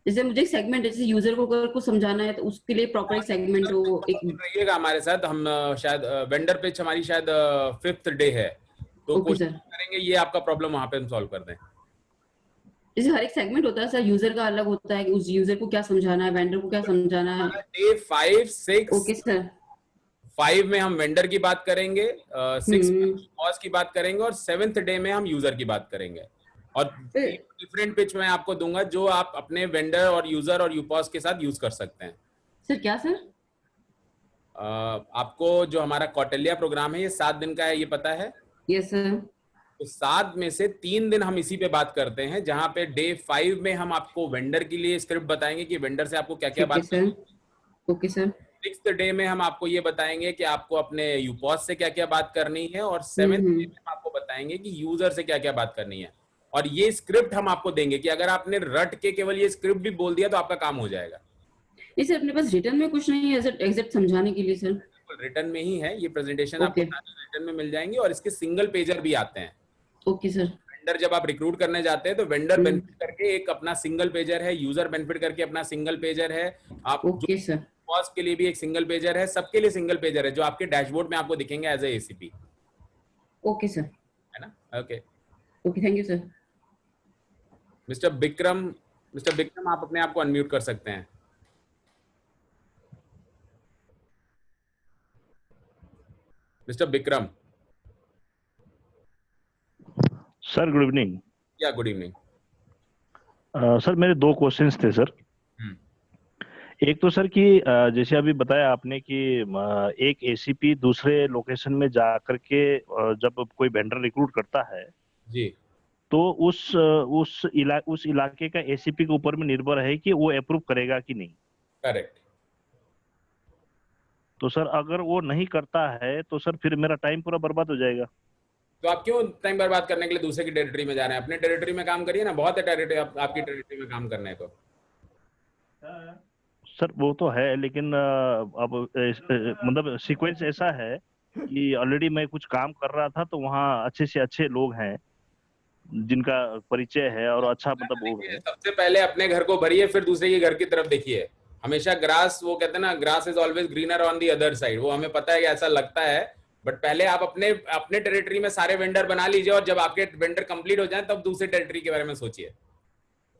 जैसे मुझे एक सेगमेंट, जैसे यूजर को अगर कुछ समझाना है तो उसके लिए प्रॉपर एक सेगमेंट हो एक। रहिएगा हमारे साथ, हम शायद वेंडर पिच हमारी शायद 5th डे है, तो ओके कोशिश सर। करेंगे ये आपका प्रॉब्लम वहां पे हम सॉल्व कर दें। जैसे हर एक सेगमेंट होता है सर, यूजर का अलग होता है कि उस यूजर को क्या समझाना है, वेंडर को क्या समझाना है। Day 5, 6, okay sir. 5 में हम वेंडर की बात करेंगे, 6 में कॉस्ट की बात करेंगे, और 7th डे में हम यूजर की बात करेंगे। और डिफरेंट पिच मैं आपको दूंगा जो आप अपने वेंडर और यूजर और यूपॉस के साथ यूज कर सकते हैं। सर क्या सर? आपको जो हमारा कौटिल्य प्रोग्राम है ये 7 दिन का है, ये पता है? Yes sir. तो 7 में से 3 दिन हम इसी पे बात करते हैं, जहां पे डे 5 में हम आपको वेंडर के लिए स्क्रिप्ट बताएंगे कि वेंडर से आपको क्या क्या बात करनी है। Okay sir. 6th डे में हम आपको ये बताएंगे कि आपको अपने यूपॉस से क्या क्या बात करनी है, और 7th डे में हम आपको बताएंगे कि यूजर से क्या क्या बात करनी है। और ये स्क्रिप्ट हम आपको देंगे कि अगर आपने रट के केवल ये स्क्रिप्ट भी बोल दिया तो आपका काम हो जाएगा। सर अपने पास रिटर्न में कुछ नहीं है एग्जैक्ट समझाने के लिए सर? रिटर्न में ही है ये प्रेजेंटेशन, आपको रिटर्न में मिल जाएंगी, और इसके सिंगल पेजर भी आते हैं। Okay sir. वेंडर जब आप रिक्रूट करने जाते हैं तो वेंडर बेनिफिट करके एक अपना सिंगल पेजर है, यूजर बेनिफिट करके अपना सिंगल पेजर है, आप ओके सर। कॉस्ट के लिए भी एक सिंगल पेजर है, सबके लिए सिंगल पेजर है जो आपके डैशबोर्ड में आपको दिखेंगे as a ACP. Okay sir. है ना? Okay okay, thank you sir. Mister Vikram आप अपने आप को अनम्यूट कर सकते हैं। Mister Vikram. Sir good evening. Yeah good evening. Sir मेरे 2 क्वेश्चंस थे सर। एक तो सर कि जैसे अभी बताया आपने कि एक एसीपी दूसरे लोकेशन में जाकर के जब कोई वेंडर रिक्रूट करता है जी, तो उस इलाके का एसीपी के ऊपर में निर्भर है कि वो अप्रूव करेगा कि नहीं। करेक्ट। तो सर अगर वो नहीं करता है तो सर फिर मेरा टाइम पूरा बर्बाद हो जाएगा। तो आप क्यों टाइम बर्बाद करने के लिए दूसरे की टेरिटरी में जा रहे हैं? अपने टेरिटरी में काम करिए ना, बहुत है टेरिटरी आपकी टेरिटरी में काम करने को। सर वो तो है, लेकिन अब मतलब सीक्वेंस ऐसा है कि ऑलरेडी मैं कुछ काम कर रहा था तो वहाँ अच्छे से अच्छे लोग हैं जिनका परिचय है और अच्छा मतलब वो है। सबसे पहले अपने घर को भरिए, फिर दूसरे के घर की तरफ देखिए। हमेशा ग्रास, वो कहते हैं ना, grass is always greener on the other side. वो हमें पता है कि ऐसा लगता है, बट पहले आप अपने टेरिटरी में सारे वेंडर बना लीजिए, और जब आपके वेंडर कंप्लीट हो जाए तब दूसरे टेरिटरी के बारे में सोचिए।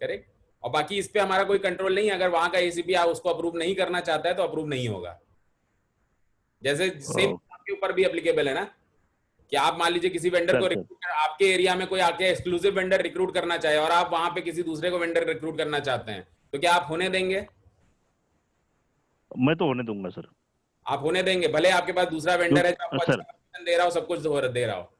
करेक्ट। और बाकी इस पे हमारा कोई कंट्रोल नहीं है। अगर वहां का एसीपी आप उसको अप्रूव नहीं करना चाहता है तो अप्रूव नहीं होगा। जैसे सेम आपके ऊपर भी एप्लीकेबल है ना, कि आप मान लीजिए किसी वेंडर को रिक्रूट, आपके एरिया में कोई आके एक्सक्लूसिव वेंडर रिक्रूट करना चाहे और आप वहां पे किसी दूसरे को वेंडर रिक्रूट करना चाहते हैं, तो क्या आप होने देंगे? मैं तो होने दूंगा सर। आप होने देंगे, भले आपके पास दूसरा वेंडर है जो आपको अच्छा कमीशन दे रहा हो, सब कुछ दे रहा हो।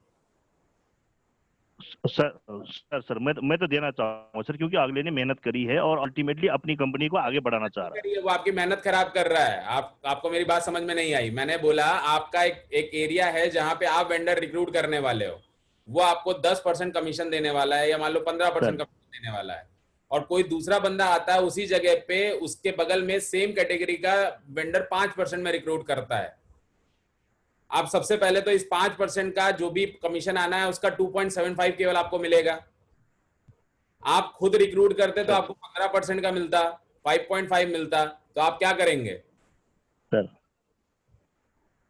सर मैं तो देना चाहूंगा सर, क्योंकि अगले ने मेहनत करी है और अल्टीमेटली अपनी कंपनी को आगे बढ़ाना चाह रहा है। वो आपकी मेहनत खराब कर रहा है। आपको मेरी बात समझ में नहीं आई। मैंने बोला आपका एक एरिया है जहां पे आप वेंडर रिक्रूट करने वाले हो, वो आपको 10% कमीशन देने वाला है, या मान लो 15% कमीशन देने वाला है, और कोई दूसरा बंदा आता है उसी जगह पे, उसके बगल में सेम कैटेगरी का वेंडर 5% में रिक्रूट करता है। आप सबसे पहले तो इस 5% का जो भी कमीशन आना है उसका 2.75 केवल आपको मिलेगा। आप खुद रिक्रूट करते तो आपको 15% का मिलता, 5.5 मिलता, तो आप क्या करेंगे सर?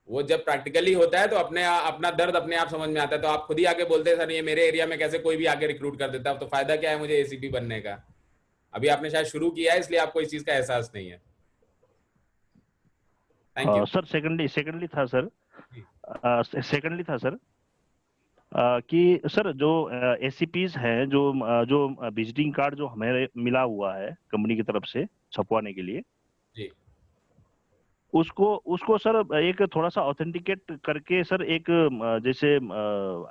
वो जब प्रैक्टिकली होता है तो अपना दर्द अपने आप समझ में आता है, तो आप खुद ही आके बोलते हैं सर ये मेरे एरिया में कैसे कोई भी आके रिक्रूट कर देता है, तो फायदा क्या है मुझे एसीपी बनने का? अभी आपने शायद शुरू किया है, इसलिए आपको इस चीज का एहसास नहीं है। Thank you sir. सेकंडली था सर कि सर जो एसीपीज हैं, जो विजिटिंग कार्ड जो हमें मिला हुआ है कंपनी की तरफ से छपवाने के लिए जी, उसको सर एक थोड़ा सा ऑथेंटिकेट करके सर एक जैसे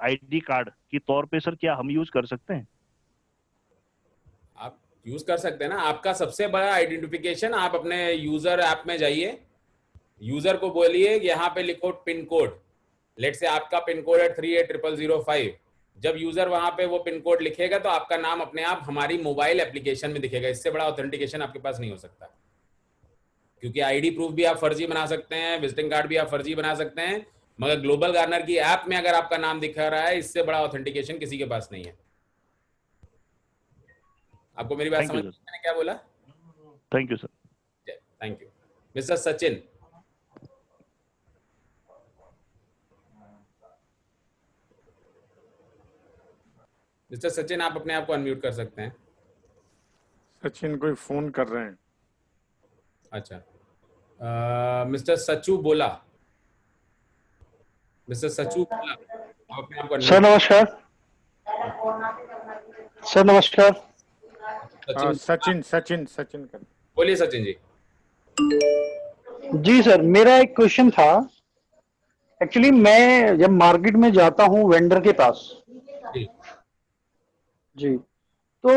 आईडी कार्ड की तौर पे सर क्या हम यूज कर सकते हैं? आप यूज कर सकते हैं ना। आपका सबसे बड़ा आइडेंटिफिकेशन, आप अपने यूजर ऐप में जाइए, यूजर को बोलिए कि यहाँ पे लिखो पिन कोड। लेट से आपका पिन कोड है 380005। जब यूजर वहां पे वो पिन कोड लिखेगा तो आपका नाम अपने आप हमारी मोबाइल एप्लीकेशन में दिखेगा। इससे बड़ा ऑथेंटिकेशन आपके पास नहीं हो सकता, क्योंकि आईडी प्रूफ भी आप फर्जी बना सकते हैं, विजिटिंग कार्ड भी आप फर्जी बना सकते हैं, मगर ग्लोबल गार्नर की ऐप में अगर आपका नाम दिखा रहा है, इससे बड़ा ऑथेंटिकेशन किसी के पास नहीं है। आपको मेरी बात समझ में मैंने क्या बोला? Thank you sir. Thank you. Mister Sachin. Mister Sachin, आप अपने आप को अनम्यूट कर सकते हैं। सचिन कोई फोन कर रहे हैं। अच्छा, मिस्टर सचू बोला। मिस्टर सचू बोला, आप अपने आप को सर नमस्कार। सर नमस्कार। सचिन सचिन सचिन कर। बोलिए सचिन जी। जी सर, मेरा एक क्वेश्चन था। एक्चुअली मैं जब मार्केट में जाता हूँ वेंडर के पास जी, तो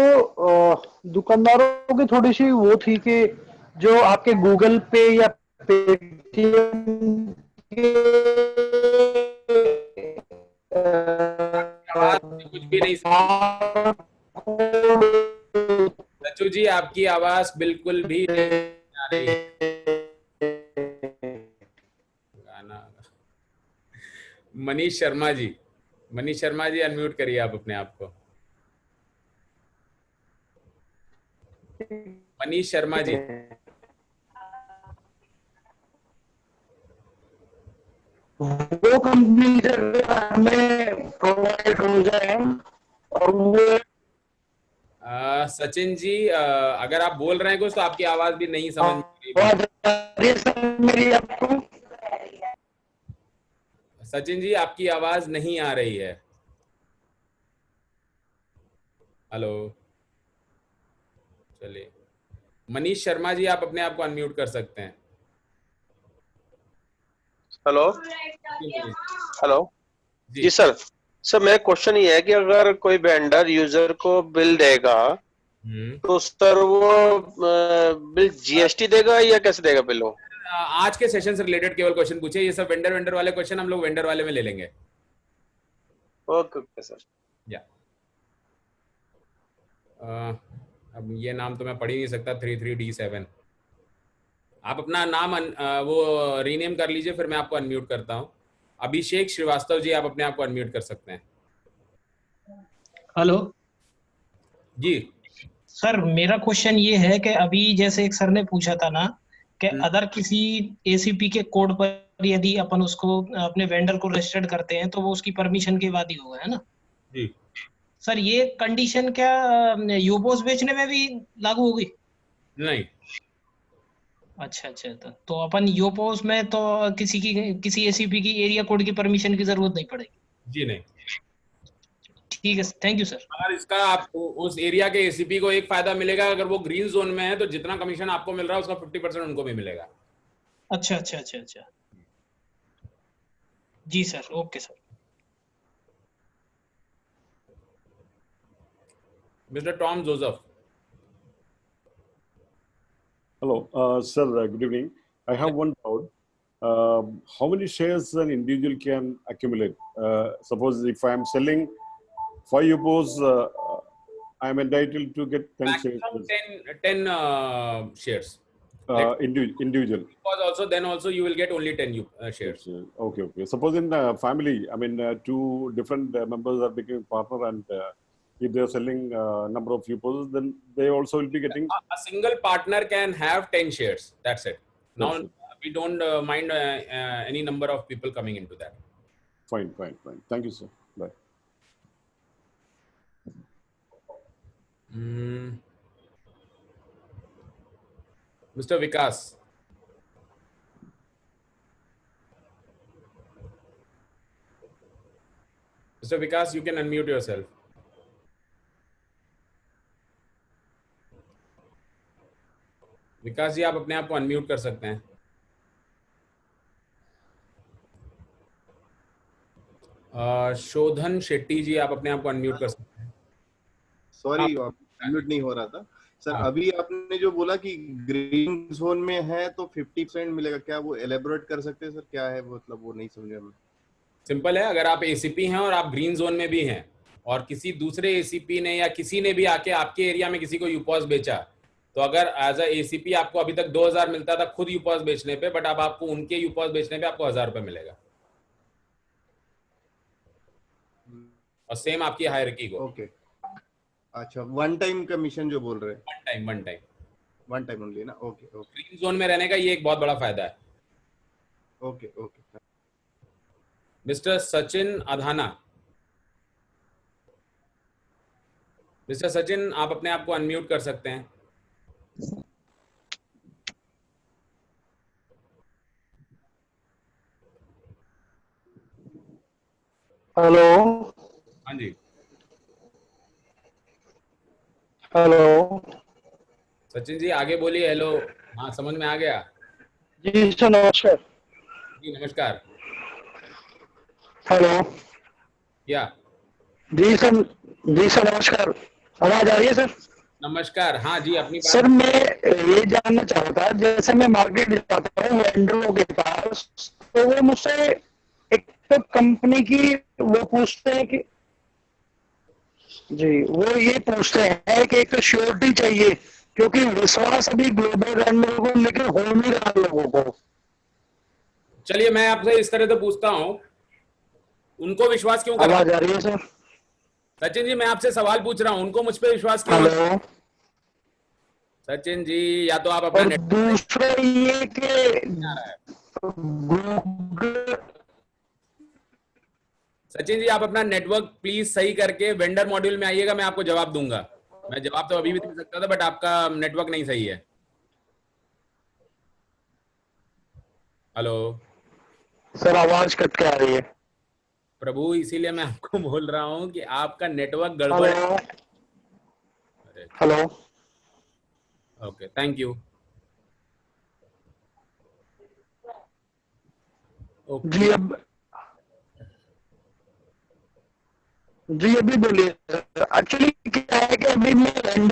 दुकानदारों की थोड़ी सी वो थी कि जो आपके गूगल पे या पेटीएम कुछ भी नहीं। सचू जी, आपकी आवाज बिल्कुल भी नहीं आ रही है। मनीष शर्मा जी, मनीष शर्मा जी अनम्यूट करिए आप अपने आप को। मनीष शर्मा जी। वो कंपनी हमें प्रोवाइड हो जाए और वो सचिन जी, अगर आप बोल रहे हैं कुछ तो आपकी आवाज भी नहीं समझ में आ रही। आपको सचिन जी, आपकी आवाज नहीं आ रही है। हेलो, चलिए मनीष शर्मा जी, आप अपने आप को अनम्यूट कर सकते हैं। हेलो हेलो जी सर। सर मेरा क्वेश्चन ये है कि अगर कोई वेंडर यूजर को बिल देगा तो सर वो बिल जीएसटी देगा या कैसे देगा बिल? वो आज के सेशन से रिलेटेड केवल क्वेश्चन पूछे, ये सब वेंडर वाले क्वेश्चन हम लोग वेंडर वाले में ले लेंगे। Okay okay sir. या अब ये नाम तो मैं पढ़ ही नहीं सकता, 33D7। आप अपना नाम वो रीनेम कर लीजिए, फिर मैं आपको अनम्यूट करता हूँ। अभिषेक श्रीवास्तव जी, आप अपने आप को अनम्यूट कर सकते हैं। हेलो जी सर, मेरा क्वेश्चन ये है कि अभी जैसे एक सर ने पूछा था ना कि अदर किसी एसीपी के कोड पर यदि अपन उसको अपने वेंडर को रजिस्टर्ड करते हैं तो वो उसकी परमिशन के बाद ही होगा, है ना जी। सर ये कंडीशन क्या यूपोस बेचने में भी लागू होगी? नहीं। अच्छा, तो अपन यूपोस में तो किसी एसीपी की एरिया कोड की परमिशन की जरूरत नहीं पड़ेगी? जी नहीं। ठीक है, थैंक यू सर। अगर इसका आपको उस एरिया के एसीपी को एक फायदा मिलेगा, अगर वो ग्रीन जोन में है तो जितना कमीशन आपको मिल रहा है उसका 50% उनको भी मिलेगा। अच्छा जी sir, okay sir. Mr. Tom Joseph. Hello, sir. Good evening. I have one doubt. How many shares an individual can accumulate? Suppose if I am selling 5 UPOs, I am entitled to get 10 Maximum shares. 10 shares. Individual. Because also you will get only 10 shares. Okay. Suppose in the family, I mean, two different members are becoming partner, and if they are selling number of UPOs, then they also will be getting. A single partner can have 10 shares. That's it. Now we don't mind any number of people coming into that. Fine. Thank you, sir. Bye. Mister Vikas. Mr. Vikas, you can unmute yourself. विकास जी, आप अपने आप को unmute कर सकते हैं। शोधन शेट्टी जी, आप अपने आप को अनम्यूट कर सकते हैं। सॉरी, अनम्यूट नहीं हो रहा था सर। अभी आपने जो बोला कि ग्रीन जोन में है तो 50% मिलेगा, क्या वो एलेबोरेट कर सकते हैं सर? क्या है वो, मतलब वो नहीं समझा मैं। सिंपल है, अगर आप एसीपी हैं और आप ग्रीन जोन में भी हैं और किसी दूसरे एसीपी ने या किसी ने भी आके आपके एरिया में किसी को यूपॉस बेचा, तो अगर एज अ एसीपी आपको अभी तक 2000 मिलता था खुद यूपॉस बेचने पे, बट अब आपको उनके यूपॉस बेचने पे आपको 1000 रुपए मिलेगा। और सेम आपकी हायरार्की को। ओके, अच्छा, वन टाइम कमीशन जो बोल रहे हैं? वन टाइम ओनली ना? Okay okay. ग्रीन जोन में रहने का ये एक बहुत बड़ा फायदा है। Okay okay. Mister Sachin Adhana. Mister Sachin, आप अपने आप को अनम्यूट कर सकते हैं। हेलो। हाँ जी। हेलो। सचिन जी आगे बोलिए। हेलो। हाँ, समझ में आ गया। जी सर, नमस्कार। जी नमस्कार। हेलो। क्या? जी सर नमस्कार। आवाज आ रही है सर? नमस्कार। हाँ जी, अपनी बात। सर मैं ये जानना चाह रहा था, जैसे मैं मार्केट जाता हूँ वेंडरों के पास, तो वो मुझसे एक तो कंपनी की वो पूछते हैं कि जी, वो ये पूछते हैं कि एक तो श्योरिटी चाहिए, क्योंकि विश्वास अभी ग्लोबल वेंडर को लेकर हो नहीं रहा लोगों को। चलिए मैं आपसे इस तरह से पूछता हूँ, उनको विश्वास क्यों करना? आवाज आ रही है सर? सचिन जी, मैं आपसे सवाल पूछ रहा हूँ, उनको मुझ पे विश्वास क्यों? हेलो सचिन जी, या तो आप अपना दूसरा ये कि सचिन जी, आप अपना नेटवर्क प्लीज सही करके वेंडर मॉड्यूल में आइएगा, मैं आपको जवाब दूंगा। मैं जवाब तो अभी भी दे सकता था, बट आपका नेटवर्क नहीं सही है। हेलो सर, आवाज कट के आ रही है। प्रभु, इसीलिए मैं आपको बोल रहा हूं कि आपका नेटवर्क गड़बड़ है। हेलो। Okay, thank you. जी अभी बोलिए। एक्चुअली क्या है कि अभी मैं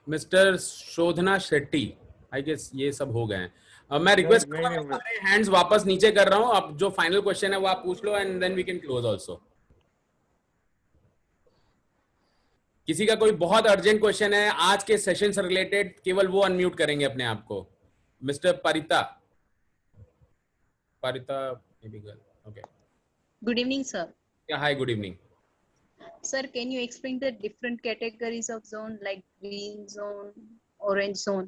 mister Shodhana Shetty, I guess ये सब हो गए हैं। मैं रिक्वेस्ट करूंगा, मैं सारे हैंड्स वापस नीचे कर रहा हूं। अब जो फाइनल क्वेश्चन है वो आप पूछ लो and then we can close also. किसी का कोई बहुत अर्जेंट क्वेश्चन है आज के सेशन से रिलेटेड, केवल वो अनम्यूट करेंगे अपने आप को। Mister परिता maybe girl. Okay. Good evening, sir. Yeah, hi, good evening. Sir, can you explain the different categories of zone, like green zone, orange zone?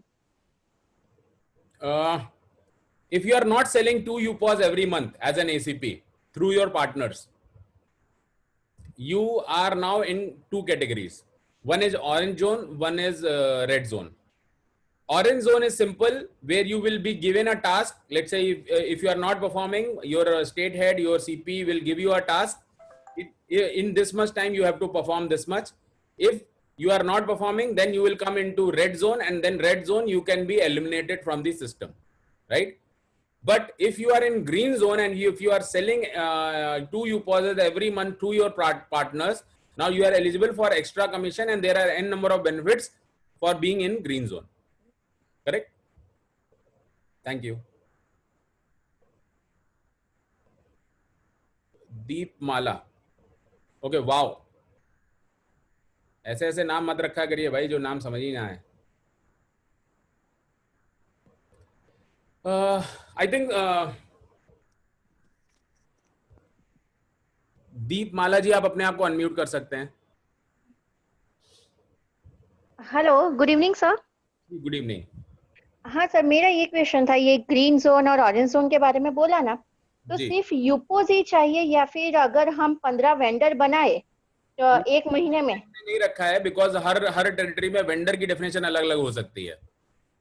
If you are not selling 2 UPOS every month as an ACP through your partners, you are now in 2 categories. One is orange zone, one is red zone. Orange zone is simple, where you will be given a task. Let's say if you are not performing, your state head, your CP will give you a task. In this much time, you have to perform this much. If you are not performing, then you will come into red zone, and then red zone, you can be eliminated from the system, right? But if you are in green zone and if you are selling 2 UPOS every month to your partners, now you are eligible for extra commission, and there are n number of benefits for being in green zone. Correct? Thank you. Deep Mala. Okay, wow, ऐसे ऐसे नाम मत रखा करिए भाई जो नाम समझ ही ना आए। आई थिंक दीप माला जी, आप अपने आप को अनम्यूट कर सकते हैं। Hello, good evening sir. Good evening. हाँ सर, मेरा ये क्वेश्चन था, ये ग्रीन जोन और ऑरेंज जोन के बारे में बोला ना, तो सिर्फ यूपोज ही चाहिए या फिर अगर हम 15 वेंडर बनाए तो 1 महीने में नहीं रखा है, बिकॉज हर टेरिटरी में वेंडर की डेफिनेशन अलग अलग हो सकती है।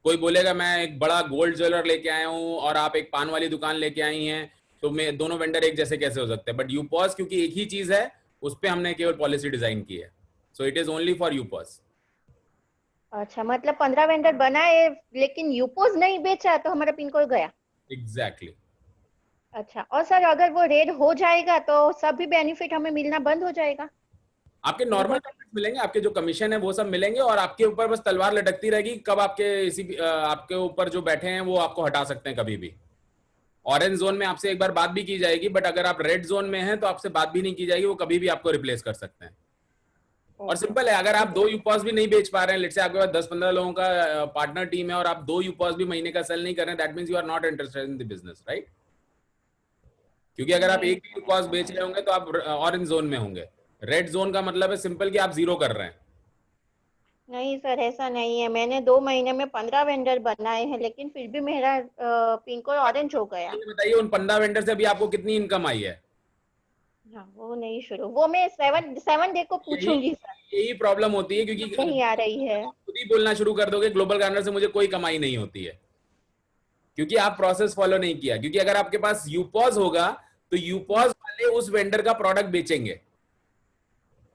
कोई बोलेगा मैं एक बड़ा गोल्ड ज्वेलर लेके आया हूँ और आप एक पान वाली दुकान लेके आई हैं, तो मैं दोनों वेंडर एक जैसे कैसे हो सकते हैं? बट यूपॉस क्योंकि एक ही चीज है, उस पे हमने केवल पॉलिसी डिजाइन की है, so it is only for यूपॉस। अच्छा, मतलब 15 वेंडर बनाए लेकिन यूपोज नहीं बेचा तो हमारा पिन कोड गया। एग्जैक्टली। अच्छा, और सर अगर वो रेड हो जाएगा तो सभी बेनिफिट हमें मिलना बंद हो जाएगा? आपके नॉर्मल बेनिफिट मिलेंगे, आपके जो कमीशन है वो सब मिलेंगे, और आपके ऊपर बस तलवार लटकती रहेगी कब आपके ऊपर जो बैठे हैं वो आपको हटा सकते हैं कभी भी। ऑरेंज जोन में आपसे एक बार बात भी की जाएगी, बट अगर आप रेड जोन में हैं तो आपसे बात भी नहीं की जाएगी, वो कभी भी आपको रिप्लेस कर सकते हैं। और सिंपल है, अगर आप 2 यूपॉस भी नहीं बेच पा रहे हैं, लेट्स से आपके पास 10-15 लोगों का पार्टनर टीम है और आप 2 यूपॉस भी महीने का सेल नहीं कर रहे हैं, that means you are not interested in the business, right? क्योंकि अगर आप एक यूपॉस बेच रहे होंगे तो आप ऑरेंज जोन में होंगे। रेड जोन का मतलब है सिंपल कि आप 0 कर रहे हैं। नहीं सर, ऐसा नहीं है, मैंने 2 महीने में 15 वेंडर बनाए हैं लेकिन फिर भी मेरा पिन कोड ऑरेंज हो गया। बताइए उन 15 वेंडर से अभी आपको कितनी इनकम आई है? हाँ, वो नहीं शुरू, वो मैं 7 डे को पूछूंगी सर। यही प्रॉब्लम होती है, क्योंकि नहीं आ रही है। खुद ही बोलना शुरू कर दोगे ग्लोबल गार्डनर से मुझे कोई कमाई नहीं होती है, क्योंकि आप प्रोसेस फॉलो नहीं किया। क्योंकि अगर आपके पास यूपॉज होगा तो यूपॉज वाले उस वेंडर का प्रोडक्ट बेचेंगे।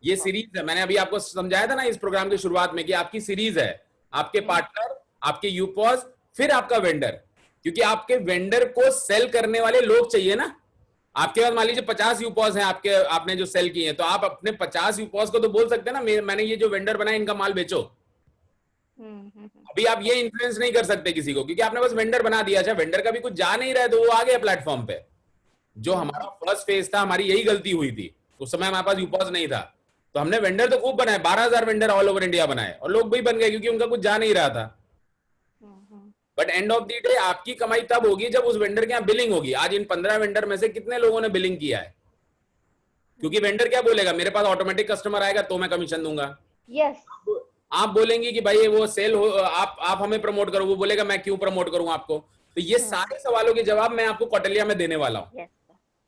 ये सीरीज है, मैंने अभी आपको समझाया था ना इस प्रोग्राम की शुरुआत में कि आपकी सीरीज है, आपके पार्टनर, आपके यूपॉज, फिर आपका वेंडर। क्योंकि आपके वेंडर को सेल करने वाले लोग चाहिए ना। आपके पास मान लीजिए 50 यूपॉज हैं आपने जो सेल किए हैं, तो आप अपने 50 यूपॉज को तो बोल सकते हैं ना मैंने ये जो वेंडर बनाया इनका माल बेचो। अभी आप ये इन्फ्लुएंस नहीं कर सकते किसी को, क्योंकि आपने बस वेंडर बना दिया। अच्छा, वेंडर का भी कुछ जा नहीं रहा है तो वो आ गया प्लेटफॉर्म पे। जो हमारा फर्स्ट फेज था, हमारी यही गलती हुई थी, उस समय हमारे पास यूपॉज नहीं था, तो हमने वेंडर तो खूब बनाए, 12,000 वेंडर ऑल ओवर इंडिया बनाए, और लोग भी बन गए क्योंकि उनका कुछ जा नहीं रहा था। But end of the day आपकी कमाई तब होगी जब उस वेंडर के यहाँ बिलिंग होगी। आज इन 15 वेंडर में से कितने लोगों ने बिलिंग किया है? क्योंकि वेंडर क्या बोलेगा, मेरे पास ऑटोमेटिक कस्टमर आएगा तो मैं कमीशन दूंगा। यस। आप बोलेंगे कि भाई वो सेल हो, आप हमें प्रमोट करो, वो बोलेगा मैं क्यों प्रमोट करूं आपको। तो ये सारे सवालों के जवाब मैं आपको कौटिल्या में देने वाला हूँ।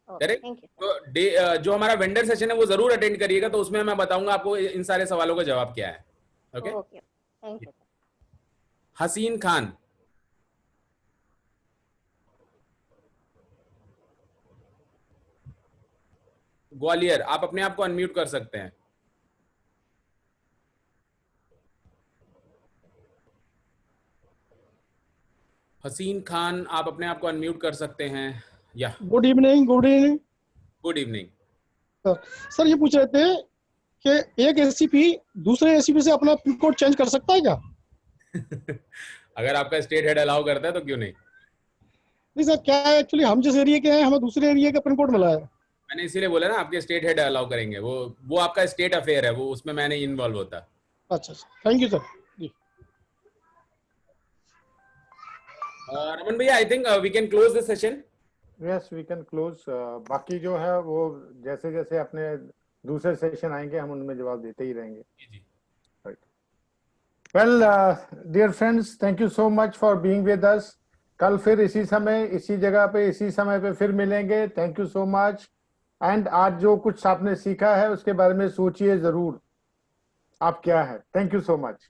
करेक्ट? तो जो हमारा वेंडर सेशन है वो जरूर अटेंड करिएगा, तो उसमें मैं बताऊंगा आपको इन सारे सवालों का जवाब क्या है। ओके? हसीन खान, ग्वालियर, आप अपने आप को अनम्यूट कर सकते हैं। हसीन खान, आप अपने आप को अनम्यूट कर सकते हैं। या good evening. Good evening. Good evening sir, ये पूछ रहे थे कि एक एससीपी दूसरे एससीपी से अपना पिन कोड चेंज कर सकता है क्या? अगर आपका स्टेट हेड अलाउ करता है तो क्यों नहीं? नहीं सर, क्या है एक्चुअली हम जिस एरिया के हैं हमें दूसरे एरिया का पिन कोड मिला है। मैंने इसीलिए बोला ना आपके स्टेट हेड अलाउ करेंगे, वो आपका स्टेट अफेयर है, वो उसमें मैं नहीं इन्वॉल्व होता। अच्छा, थैंक यू सर। रमन भैया, I think we can close this session. Yes, we can close. बाकी जो है वो जैसे जैसे अपने दूसरे सेशन आएंगे हम उनमें जवाब देते ही रहेंगे। Right. Well dear friends, thank you so much for being with us. कल फिर इसी समय इसी जगह पे इसी समय पे फिर मिलेंगे। Thank you so much. And आज जो कुछ आपने सीखा है उसके बारे में सोचिए जरूर, आप क्या है। Thank you so much.